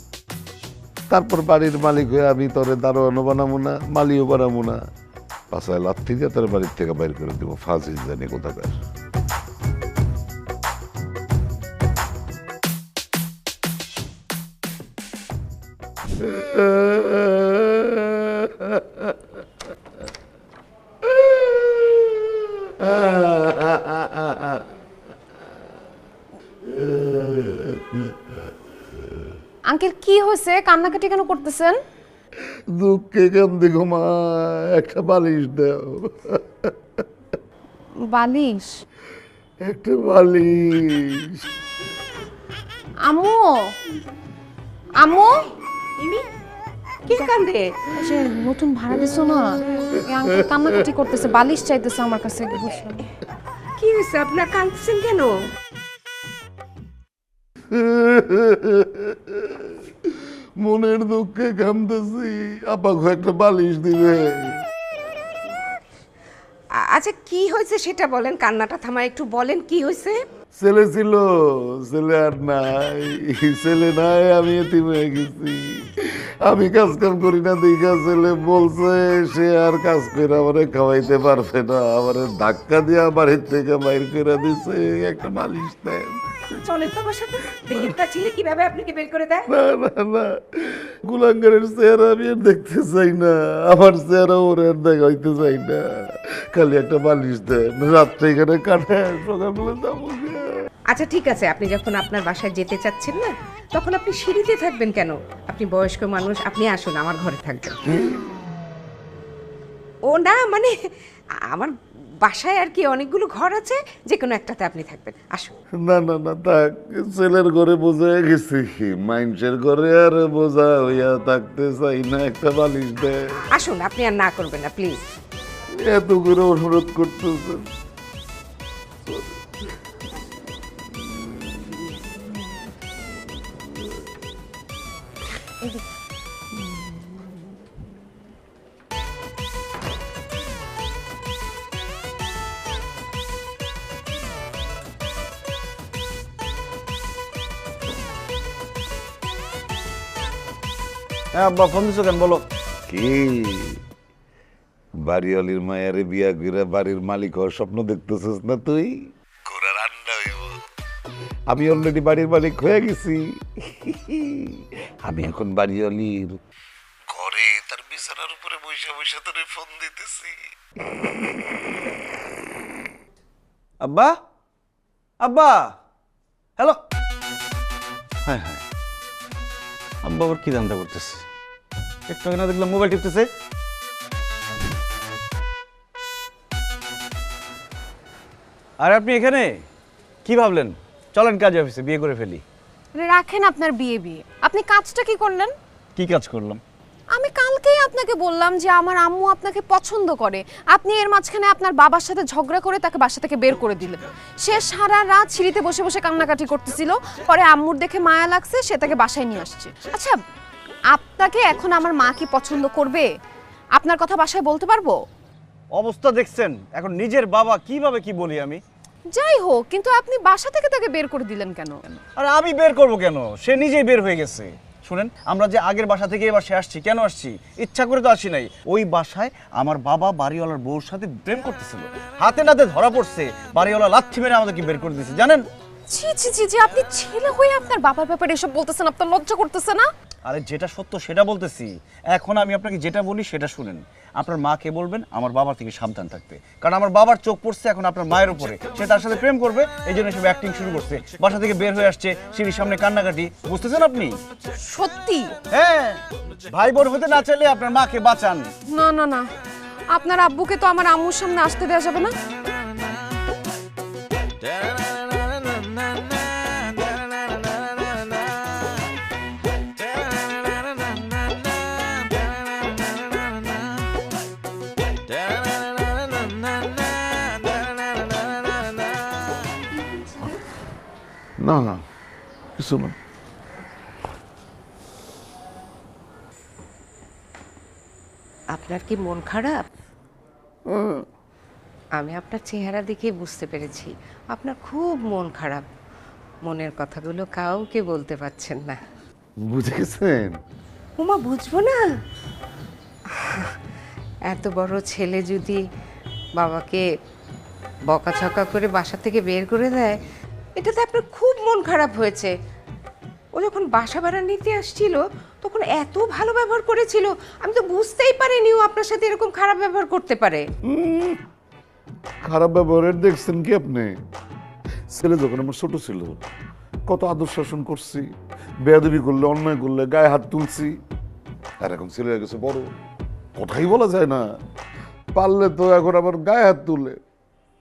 তারপর বাড়ির মালিক হয়ে আমি তোরে দারোয়ানও বানাবো না, মালিও বানাবো না, পাশায় লাথি দিয়ে তোর বাড়ির থেকে বাইর করে দেবো। ফাঁসি জানি কোথাকার। আঙ্কেল কি হয়েছে, কান্নাকাটি কেন করতেছেন? দুঃখে কান্দে গো মা, একটা বালিশ দাও। বালিশ? একটা বালিশ। আম্মু, আম্মু, কি কান্দে? যে নতুন ভাড়া দিছো না, এই আঙ্কেল কান্নাকাটি করতেছে, বালিশ চাইতেছে আমার কাছে। কি হয়েছে আপনার, কাঁদছেন কেন? মনের দুঃখে কামতেছি, আপাকে একটা বালিশ দিবে। আচ্ছা কি হয়েছে সেটা বলেন, কান্নাটা থামায় একটু বলেন কি হয়েছে। ছেলে ছিল, ছেলে আর নাই, ছেলে নাই, আমি এতিম হয়ে গেছি। আমি কাজ কাম করি না দেখা ছেলে বলছে সে আর কাজ করে আমারে খাওয়াইতে পারবে না, আমারে ধাক্কা দিয়ে বাড়ির থেকে বাইর করে দিছে। একটা বালিশ দেন। চলে তো আমার সাথে, দেহটা ছিলে কিভাবে আপনাকে বের করে দেয়? না না না, কুলাঙ্গারের চেহারা আমি আর দেখতে চাই না, আমার চেহারা ওরে আর দেখাইতে চাই না। খালি একটা বালিশ দেন, রাত্রে এখানে কাটে, সকালবেলা যাবো। আচ্ছা ঠিক আছে, আপনি যখন আপনার বাসায় যেতে চাচ্ছেন না, তখন আপনি সিঁড়িতে থাকবেন কেন? আপনি বয়স্ক মানুষ, আপনি আসুন আমার ঘরে থাকবেন। ও না মানে আমার বাসায় আর কি অনেকগুলো ঘর আছে, যে কোনো একটাতে আপনি থাকবেন, আসুন। না না না থাক, ছেলের ঘরে বোঝা গেছি, মানুষের ঘরে আর বোঝা হইয়া থাকতে চাই না। একটা বালিশ দেয়। আসুন, আপনি আর না করবেন না প্লিজ। এত করে অনুরোধ করতেছেন। হ্যাঁ আব্বা, ফোন দিছো কেন বলো? কি বাড়িওয়ালির মায়ারে বিয়া করে বাড়ির মালিক হওয়ার স্বপ্ন দেখতেছিস না তুই? ঘোড়ার আন্ডা হইব। আমি অলরেডি বাড়ির মালিক হয়ে গেছি। আমি এখন বাড়িওয়ালির ঘরে তার বিছানার উপরে বসে বসে তোরে ফোন দিতেছি। আব্বা, আব্বা, হ্যালো। হ্যাঁ হ্যাঁ, আব্বা আবার কি ধান্দা করতেছে? একটু আগে না দেখলাম মোবাইল টিপতেছে। আর আপনি এখানে কি ভাবলেন? চলেন কাজে অফিসে, বিয়ে করে ফেলি। রাখেন আপনার বিয়ে বিয়ে, আপনি কাজটা কি করলেন? কি কাজ করলাম? আমি কালকেই আপনাকে বললাম যে আমার আম্মু আপনাকে পছন্দ করে, আপনি এর মাঝখানে আপনার বাবার সাথে ঝগড়া করে তাকে বাসা থেকে বের করে দিলেন। সে সারা রাত সিঁড়িতে বসে বসে কান্নাকাটি করতেছিল, পরে আম্মুর দেখে মায়া লাগছে, সে তাকে বাসায় নিয়ে আসছে। আচ্ছা আপনাকে এখন আমার মা কি পছন্দ করবে? আপনার কথা বাসায় বলতে পারবো? অবস্থা দেখছেন, এখন নিজের বাবা কিভাবে কি বলি আমি? যাই হোক, কিন্তু আপনি বাসা থেকে তাকে বের করে দিলেন কেন? আরে আমি বের করব কেন? সে নিজেই বের হয়ে গেছে। শুনেন, আমরা যে আগের বাসা থেকে এবার সে আসছি, কেন আসছি? ইচ্ছা করে তো আসি নাই। ওই বাসায় আমার বাবা বাড়িওয়ালার বউর সাথে প্রেম করতেছিল, হাতে নাতে ধরা পড়ছে, বাড়িওয়ালা লাথি মেরে আমাদেরকে বের করে দিয়েছে, জানেন? ছি ছি ছি জি, আপনি ছেলে হয়ে আপনার বাবার ব্যাপারে এসব বলতেছেন, আপনার লজ্জা করতেছে না? আরে যেটা সত্য সেটা বলতেছি। এখন আমি আপনাকে যেটা বলি সেটা শুনেন। আপনার মাকে বলবেন আমার বাবার থেকে সাবধান থাকতে, কারণ আমার বাবার চোখ পড়ছে এখন আপনার মায়ের উপরে, সে তার সাথে প্রেম করবে, এই জন্য সব অ্যাক্টিং শুরু করছে, বাসা থেকে বের হয়ে আসছে, সিঁড়ির সামনে কান্নাকাটি, বুঝতেছেন আপনি? সত্যি? হ্যাঁ, ভাই বোন হতে না চাইলে আপনার মাকে বাঁচান। না না না, আপনার আব্বুকে তো আমার আম্মুর সামনে আসতে দেওয়া যাবে না। না না, কিছু না। আপনার কি মন খারাপ? আমি আপনার চেহারা দেখে বুঝতে পেরেছি আপনার খুব মন খারাপ। মনের কথাগুলো কাউকে বলতে পারছেন না। বুঝে গেছেন? উমা, বুঝবো না? এত বড় ছেলে যদি বাবাকে বকাঝকা করে বাসা থেকে বের করে দেয়, এটাতে আপনার খুব মন খারাপ হয়েছে। ও যখন বাসা ভাড়া নিতে আসছিল তখন এত ভালো ব্যবহার করেছিল, আমি তো বুঝতেই পারিনি ও আপনার সাথে এরকম খারাপ ব্যবহার করতে পারে। খারাপ ব্যবহারের দেখছেন কি আপনি? ছেলে যখন আমার ছোট ছিল কত আদর শাসন করছি, বেয়াদবি করলে, অন্যায় করলে গায়ে হাত তুলছি। আর এখন ছেলে হয়ে গেছে বড়, কথাই বলা যায় না, পারলে তো এখন আবার গায়ে হাত তুলে।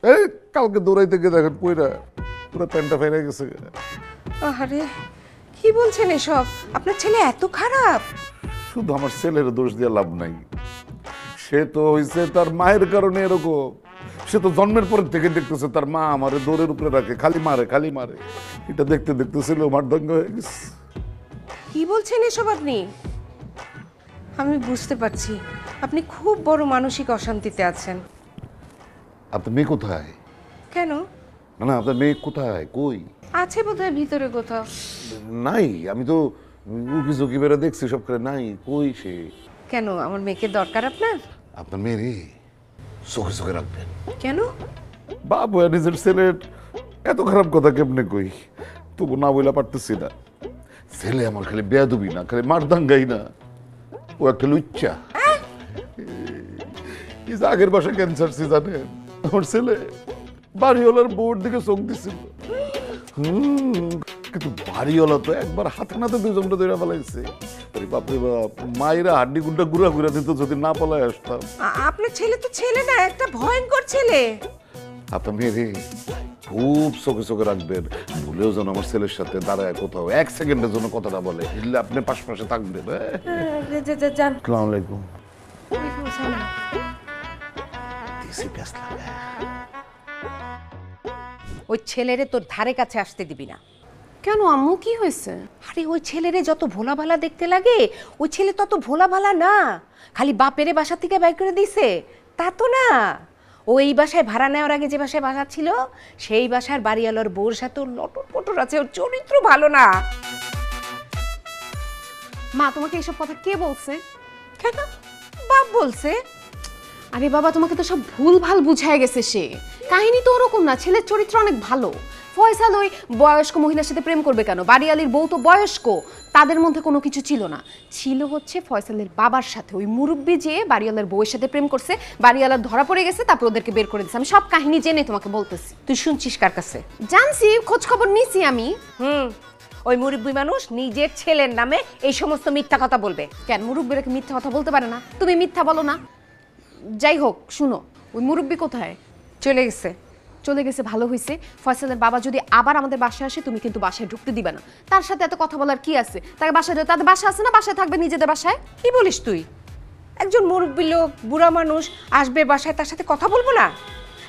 এই কালকে দৌড়াইতে গিয়ে দেখেন পয়রা পুরো প্যান্টটা ফেরে গেছে। আরে কি বলছেন এসব? আপনার ছেলে এত খারাপ? শুধু আমার ছেলের দোষ দিয়ে লাভ নাই, সে তো হয়েছে তার মায়ের কারণে এরকম। সে তো জন্মের পর থেকে দেখতেছে তার মা আমারে দৌড়ের উপরে রাখে, খালি মারে খালি মারে। এটা দেখতে দেখতে ছিল মারদঙ্গ হয়ে গেছে। কি বলছেন এসব আপনি? আমি বুঝতে পারছি আপনি খুব বড় মানসিক অশান্তিতে আছেন। আপনার মেয়ে কোথায়? কেন? না না, আপনার মেয়ে কোথায়? কই আছে বোধহয় ভিতরে কোথাও। নাই, আমি তো উকি ঝুঁকি বেড়ে দেখছি সব করে নাই। কই সে? কেন, আমার মেয়েকে দরকার আপনার? আপনার মেয়ে চোখে চোখে রাখবেন। কেন? বাবু নিজের ছেলের এত খারাপ কথা কেমনে কই, তবু না বইলা পারতেছি না। ছেলে আমার খালি বেয়াদবি না, খালি মারদাঙ্গাই না, ও একটা লুচ্চা। আগের বাসা ক্যান্সার সি জানেন, আমার ছেলে বাড়িওয়ালার বউর দিকে চোখ দিছিল, কিন্তু বাড়িওয়ালা তো একবার হাতে নাতে দুজনটা ধরে ফেলাইছে। বাপরে বাপ, মায়েরা হাড্ডি গুন্ডা গুড়া গুড়া দিত যদি না পলায় আসতাম। আপনার ছেলে তো ছেলে না, একটা ভয়ঙ্কর ছেলে। আপনার মেয়ে খুব চোখে চোখে রাখবেন, ভুলেও যেন আমার ছেলের সাথে দাঁড়ায় কোথাও এক সেকেন্ডের জন্য কথাটা বলে, বুঝলে? আপনি পাশে থাকবেন। আসসালামু আলাইকুম। ওই ছেলেরে তোর ধারে কাছে আসতে দিবি না। কেন আম্মু, কি হয়েছে? আরে ওই ছেলেরে যত ভোলা ভালা দেখতে লাগে, ওই ছেলে তত ভোলা ভালা না। খালি বাপেরে বাসা থেকে বাইর করে দিছে তা তো না। ও এই বাসায় ভাড়া নেওয়ার আগে যে বাসায় বাসা ছিল, সেই বাসার বাড়িওয়ালার বউর সাথে ওর লটর পটর আছে, ওর চরিত্র ভালো না। মা, তোমাকে এসব কথা কে বলছে? কেন? বাপ বলছে। আরে বাবা, তোমাকে তো সব ভুল ভাল বুঝায় গেছে সে। কাহিনী তো ওরকম না, ছেলের চরিত্র অনেক ভালো। ফয়সাল ওই বয়স্ক মহিলার সাথে প্রেম করবে কেন? বাড়িয়ালির বউ তো বয়স্ক, তাদের মধ্যে কোনো কিছু ছিল না। ছিল হচ্ছে ফয়সালের বাবার সাথে ওই মুরব্বি যে বাড়িওয়ালার বউয়ের সাথে প্রেম করছে, বাড়িওয়ালার ধরা পড়ে গেছে, তারপর ওদেরকে বের করে দিচ্ছে। আমি সব কাহিনী জেনে তোমাকে বলতেছি। তুই শুনছিস কার কাছে? জানছি, খোঁজ খবর নিছি আমি। ওই মুরব্বি মানুষ নিজের ছেলের নামে এই সমস্ত মিথ্যা কথা বলবে কেন? মুরব্বিরা কি মিথ্যা কথা বলতে পারে না? তুমি মিথ্যা বলো না। যাই হোক, শুনো, ওই মুরব্বি কোথায়? চলে গেছে। চলে গেছে, ভালো হয়েছে। ফয়সালের বাবা যদি আবার আমাদের বাসায় আসে, তুমি কিন্তু বাসায় ঢুকতে দিবে না। তার সাথে এত কথা বলার কি আছে? তাকে বাসায়, তাদের বাসা আছে না, বাসায় থাকবে নিজেদের বাসায়। কি বলিস তুই? একজন মুরব্বি লোক, বুড়া মানুষ আসবে বাসায়, তার সাথে কথা বলবো না?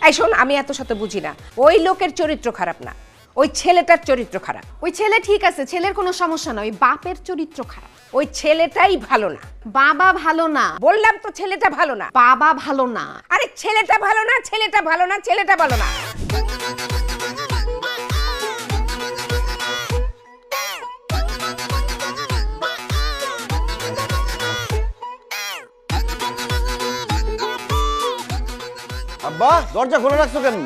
এই শোন, আমি এত সাথে বুঝি না। ওই লোকের চরিত্র খারাপ না, ওই ছেলেটার চরিত্র খারাপ। ওই ছেলে ঠিক আছে, ছেলের কোনো সমস্যা নয়, ওই বাপের চরিত্র খারাপ। ওই ছেলেটাই ভালো না। বাবা ভালো না? বললাম তো ছেলেটা ভালো না। বাবা ভালো না। আরে ছেলেটা ভালো না, ছেলেটা ভালো না, ছেলেটা ভালো না। আব্বা, দরজা খোলা রাখছো কেন?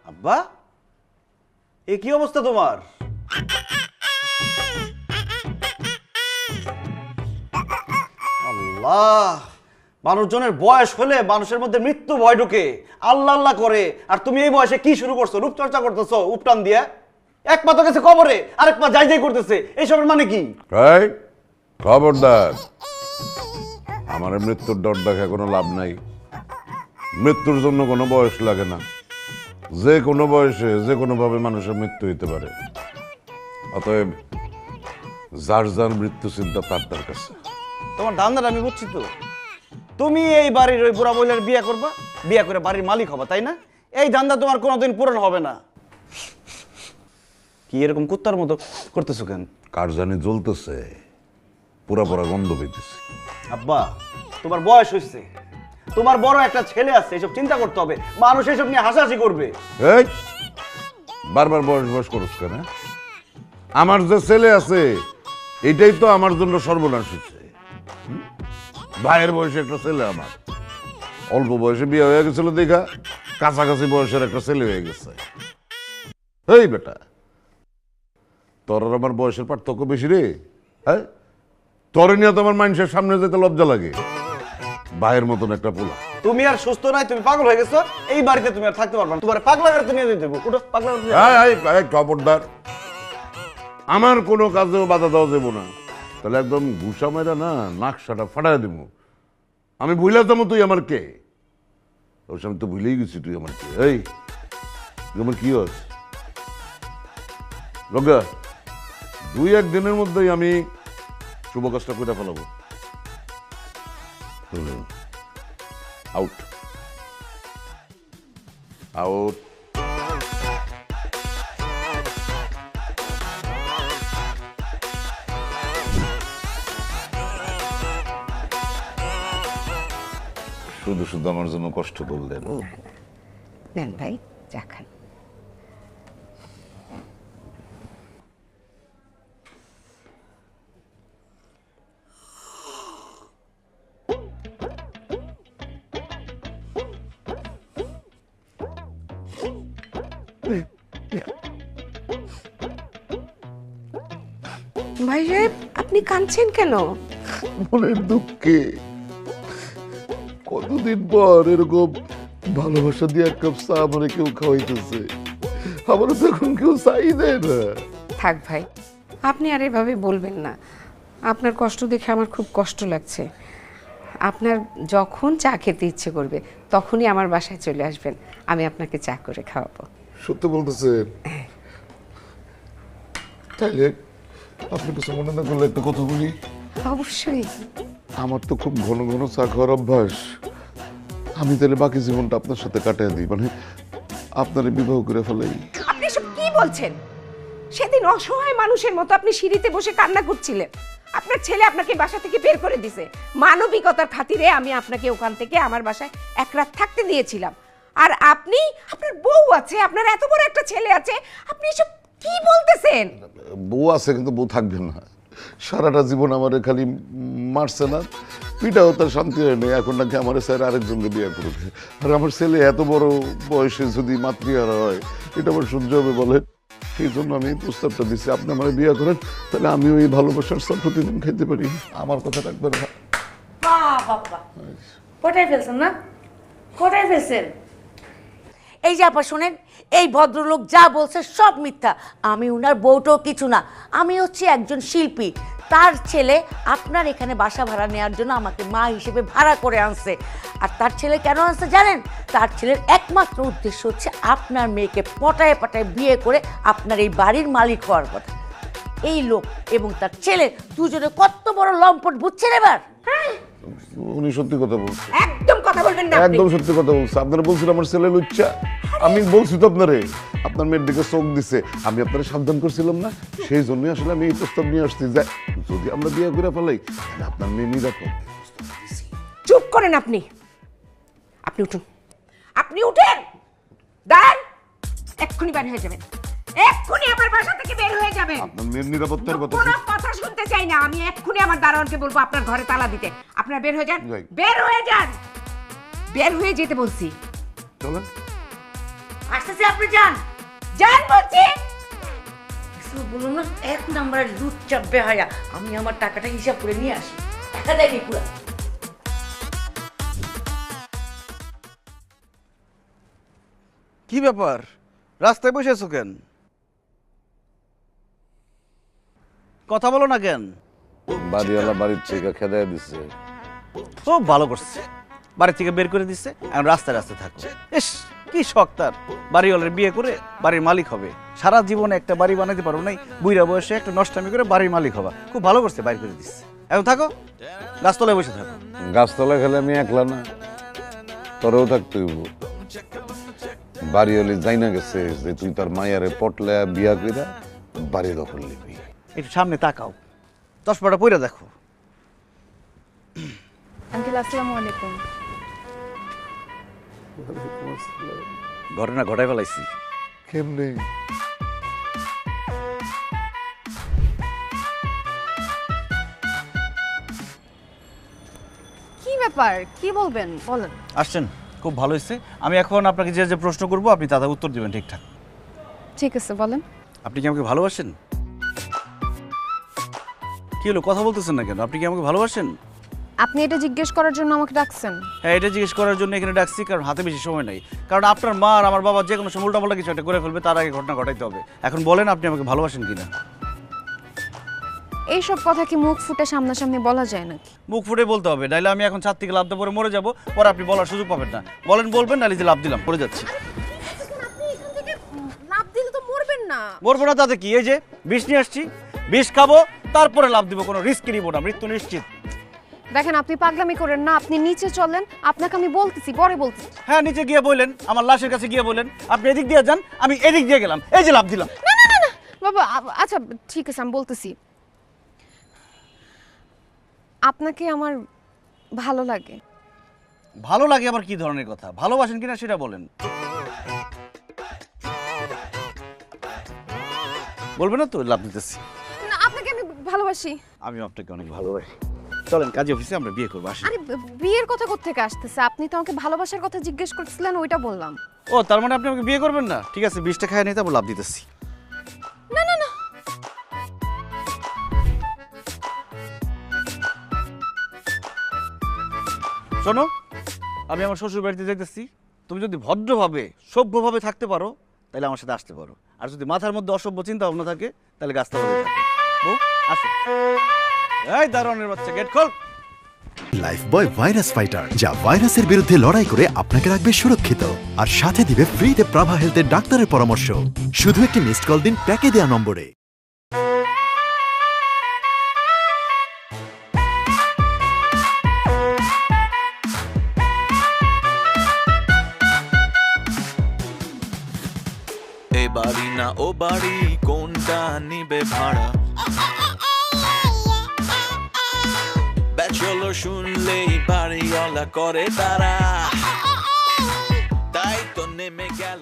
আব্বা, এ কি অবস্থা তোমার? আল্লাহ, মানুষজনের বয়স হলে মানুষের মধ্যে মৃত্যু ভয় ঢুকে, আল্লাহ আল্লাহ করে। আর তুমি এই বয়সে কি শুরু করছো? রূপচর্চা করতেছো উপটান দিয়ে। এক পা তো গেছে কবরে, আরেক পা যাই যাই করতেছে, এইসবের মানে কি? খবরদার, আমার মৃত্যুর ডর দেখে কোনো লাভ নাই। মৃত্যুর জন্য কোনো বয়স লাগে না, যে কোনো বয়সে যে কোনো ভাবে মানুষের মৃত্যু হইতে পারে। অতএব যার যার মৃত্যু চিন্তা তার কাছে। তোমার ধান্দাটা আমি বুঝছি তো। তুমি এই বাড়ির ওই বুড়া মহিলার বিয়ে করবা, বিয়ে করে বাড়ির মালিক হবা, তাই না? এই ধান্দা তোমার কোনোদিন পূরণ হবে না। কি এরকম কুত্তার মতো করতেছো কেন? কার জানি জ্বলতেছে, পুরা পুরা গন্ধ পেতেছে। আব্বা, তোমার বয়স হয়েছে, তোমার বড় একটা ছেলে আছে, এসব চিন্তা করতে হবে। মানুষ এসব নিয়ে হাসাহাসি করবে। এই বারবার বয়স বয়স করছ কেন? আমার যে ছেলে আছে এটাই তো আমার জন্য সর্বনাশ হচ্ছে। ভাইয়ের বয়সে একটা ছেলে, আমার অল্প বয়সে বিয়ে হয়ে গেছিল দেখা কাছাকাছি বয়সের একটা ছেলে হয়ে গেছে। এই বেটা, তোর আর আমার বয়সের পার্থক্য বেশি রে। হ্যাঁ, তোর নিয়ে তো আমার মানুষের সামনে যেতে লজ্জা লাগে। ভাইয়ের মতন একটা পোলা। তুমি আর সুস্থ নাই, তুমি পাগল হয়ে গেছো। এই বাড়িতে তুমি আর থাকতে পারবে না। তোমার পাগলা করে নিয়ে যেতে দেবো। পাগলা খবরদার, আমার কোনো কাজেও বাধা দেওয়া যাবো না। তাহলে একদম ঘুষা মেরা না নাকশাটা ফাটাই দেবো। আমি ভুলে যাবো তুই আমার কে? ওর সামনে তো ভুলেই গেছি তুই আমার কে। এই তুই আমার কি হস লগা? 2-1 দিনের মধ্যেই আমি শুভ কাজটা করে ফেলাবো। Out out. শুধু শুধু আমার জন্য কষ্ট করলেন। নেন ভাই, চা খান। ভাই সাহেব, আপনি কাঁদছেন কেন? মনের দুঃখে। কতদিন পর এরকম ভালোবাসা দিয়ে এক কাপ চা আমার কেউ খাওয়াইতেছে। আমার তো এখন কেউ চাই দেয় না। থাক ভাই, আপনি আর এভাবে বলবেন না। আপনার কষ্ট দেখে আমার খুব কষ্ট লাগছে। আপনার যখন চা খেতে ইচ্ছে করবে তখনই আমার বাসায় চলে আসবেন, আমি আপনাকে চা করে খাওয়াবো। সত্যি বলতেছেন? তাইলে আপনি কিছু মনে না করলে একটা কথা বলি। অবশ্যই। আমার তো খুব ঘন ঘন চা খাওয়ার অভ্যাস। আমি তাহলে বাকি জীবনটা আপনার সাথে কাটিয়ে দিই, মানে আপনার বিবাহ করে ফেলাই। আপনি সব কি বলছেন? সেদিন অসহায় মানুষের মতো আপনি সিঁড়িতে বসে কান্না করছিলেন। আপনার ছেলে আপনাকে বাসা থেকে বের করে দিয়েছে। মানবিকতার খাতিরে আমি আপনাকে ওখান থেকে আমার বাসায় এক রাত থাকতে দিয়েছিলাম। আর আপনি, আপনার বউ আছে, আপনার এত বড় একটা ছেলে আছে, আপনি এসব কি বলতেছেন? বউ আছে কিন্তু বউ থাকবে না। সারাটা জীবন আমার খালি মারছে না, পিটাও তার শান্তি হয় না। এখন নাকি আমার স্যার আরেকজনকে বিয়ে করবে। আর আমার ছেলে এত বড় বয়সে যদি মাতৃহারা হয়, এটা আমার সহ্য হবে বলে? এই জন্য আমি প্রস্তাবটা দিচ্ছি, আপনি আমার বিয়ে করেন, তাহলে আমিও এই ভালোবাসার সব প্রতিদিন খাইতে পারি। আমার কথা রাখবেন না। কোথায় ফেলছেন না? কোথায় ফেলছেন? এই যে আপা শোনেন, এই ভদ্রলোক যা বলছে সব মিথ্যা। আমি উনার বউটাও কিছু না। আমি হচ্ছে একজন শিল্পী। তার ছেলে আপনার এখানে বাসা ভাড়া নেওয়ার জন্য আমাকে মা হিসেবে ভাড়া করে আনছে। আর তার ছেলে কেন আনছে জানেন? তার ছেলের একমাত্র উদ্দেশ্য হচ্ছে আপনার মেয়েকে পটায় পটায় বিয়ে করে আপনার এই বাড়ির মালিক হওয়ার কথা। এই লোক এবং তার ছেলে দুজনে কত বড় লম্পট, বুঝছেন এবার? উনি সত্যি কথা বলছে। একদম কথা বলবেন না। একদম সত্যি কথা বলছে। আপনারা বলছেন আমার ছেলে লুচ্চা। আমি বলছি তো আপনারে, আপনার মেয়ের দিকে চোখ দিছে, আমি আপনারা সাবধান করছিলাম না? সেই জন্যই আসলে আমি এই প্রস্তাব নিয়ে আসছি যে যদি আমরা বিয়ে করে ফেলাই তাহলে আপনার মেয়ে নিরাপদ। চুপ করেন আপনি। আপনি উঠুন, আপনি উঠেন। দাঁড়ান, এক্ষুনি বের হয়ে যাবেন। এক্ষুনি আমার বাসা থেকে বের হয়ে যাবেন। আপনার মেয়ের নিরাপত্তার কথা কোনো কথা শুনতে চাই না। আমি এক্ষুনি আমার দারোয়ানকে বলবো আপনার ঘরে তালা দিতে। আপনারা বের হয়ে যান, বের হয়ে যান, বের হয়ে যেতে বলছি। চলেন। আসতেছে, আপনি যান, যান বলছি। বলুন না, 1 নম্বরের দুধ চাপবে হায়া। আমি আমার টাকাটা হিসাব করে নিয়ে আসি। টাকা দেয়নি পুরা। কি ব্যাপার, রাস্তায় বসে আছো কেন? কথা বলো না কেন? বাড়িওয়ালা বাড়ির থেকে খেদাই দিচ্ছে। খুব ভালো করছে, বাড়ি থেকে বের করে দিচ্ছে, এখন রাস্তায় রাস্তায় থাকো। ইস, কি শখ তার, বাড়িওয়ালার বিয়ে করে বাড়ির মালিক হবে। সারা জীবনে একটা বাড়ি বানাইতে পারো নাই, বুইরা বয়সে একটা নষ্টামি করে বাড়ির মালিক হবা। খুব ভালো করছে, বাইর করে দিচ্ছে। এখন থাকো, গাছতলায় বসে থাকো। গাছতলায় খেলে আমি একলা না, তোরেও থাকতে হইব। বাড়িওয়ালি যাই না গেছে যে তুই তার মায়ারে পটলে বিয়া কইরা বাড়ি দখল নিবি। একটু সামনে তাকাও, চশমাটা পইরা দেখো। আঙ্কেল আসসালামু আলাইকুম। ঘটনা ঘটাই ফেলাইছি। কেমনে? কি ব্যাপার, কি বলবেন বলেন। আসছেন, খুব ভালো হয়েছে। আমি এখন আপনাকে যে যে প্রশ্ন করবো আপনি দাদা উত্তর দিবেন ঠিকঠাক। ঠিক আছে বলেন। আপনি কি আমাকে ভালোবাসেন? কি হলো, কথা বলতেছেন না কেন? আপনি কি আমাকে ভালোবাসেন? আপনি এটা জিজ্ঞেস করার জন্য আমাকে ডাকছেন? হ্যাঁ, এটা জিজ্ঞেস করার জন্য এখানে ডাকছি, কারণ হাতে বেশি সময় নাই। কারণ আপনার মা আর আমার বাবা যে কোনো সময় উল্টাপাল্টা কিছু একটা করে ফেলবে, তার আগে ঘটনা ঘটাইতে হবে। এখন বলেন, আপনি আমাকে ভালোবাসেন কিনা? এইসব কথা কি মুখ ফুটে সামনাসামনি বলা যায় নাকি? মুখ ফুটে বলতে হবে, নাইলে আমি এখন ছাদ থেকে লাফ দিয়ে পরে মরে যাবো, পরে আপনি বলার সুযোগ পাবেন না। বলেন, বলবেন, নাইলে যে লাফ দিলাম পড়ে যাচ্ছি। লাফ দিলে তো মরবেন না। মরবো না তাতে কি? এই যে বিষ নিয়ে আসছি, বিষ খাবো, তারপরে লাফ দিব, কোনো রিস্ক নিব না, মৃত্যু নিশ্চিত। দেখেন, আপনি পাগলামি করেন না, আপনি নিচে চলেন, আপনাকে আমি বলতেছি, পরে বলতেছি। হ্যাঁ, নিচে গিয়ে বললেন, আমার লাশের কাছে গিয়ে বলেন, আপনি এদিক দিয়ে যান, আমি এদিক দিয়ে গেলাম, এই যে লাফ দিলাম। না না না না বাবা, আচ্ছা ঠিক আছে, আমি বলতেছি। আপনাকে আমার ভালো লাগে। ভালো লাগে আবার কি ধরনের কথা? ভালোবাসেন কিনা সেটা বলেন। বলবেন না তো, লাভ দিতেছি। না, আপনাকে আমি ভালোবাসি। আমি আপনাকে অনেক ভালোবাসি। চলেন কাজী অফিসে, আমরা বিয়ে করবো, আসেন। আরে বিয়ের কথা কোত্থেকে আসতেছে? আপনি তো আমাকে ভালোবাসার কথা জিজ্ঞেস করছিলেন, ওইটা বললাম। ও, তার মানে আপনি আমাকে বিয়ে করবেন না? ঠিক আছে, বিষটা খাই নিয়ে তারপর লাভ দিতেছি। না না না, শোনো, আমি আমার শ্বশুর বাড়িতে যাইতেছি। তুমি যদি ভদ্রভাবে সভ্যভাবে থাকতে পারো তাহলে আমার সাথে আসতে পারো, আর যদি মাথার মধ্যে অসভ্য চিন্তা ভাবনা থাকে তাহলে গাছতলা থাকে। বউ, আসো। এই দারোয়ানের বাচ্চা, গেট খোল। লাইফবয় ভাইরাস ফাইটার, যা ভাইরাসের বিরুদ্ধে লড়াই করে আপনাকে রাখবে সুরক্ষিত আর সাথে দিবে ফ্রিতে প্রাভা হেলথের ডাক্তারের পরামর্শ। শুধু একটি মিসড কল দিন প্যাকে দেয়া নম্বরে। এ বাড়ি না ও বাড়ি, কোনটা নিবে ভাড়া? ব্যাচেলর শুনলেই বাড়িওয়ালা করে তারা, তাই তো নেমে গেল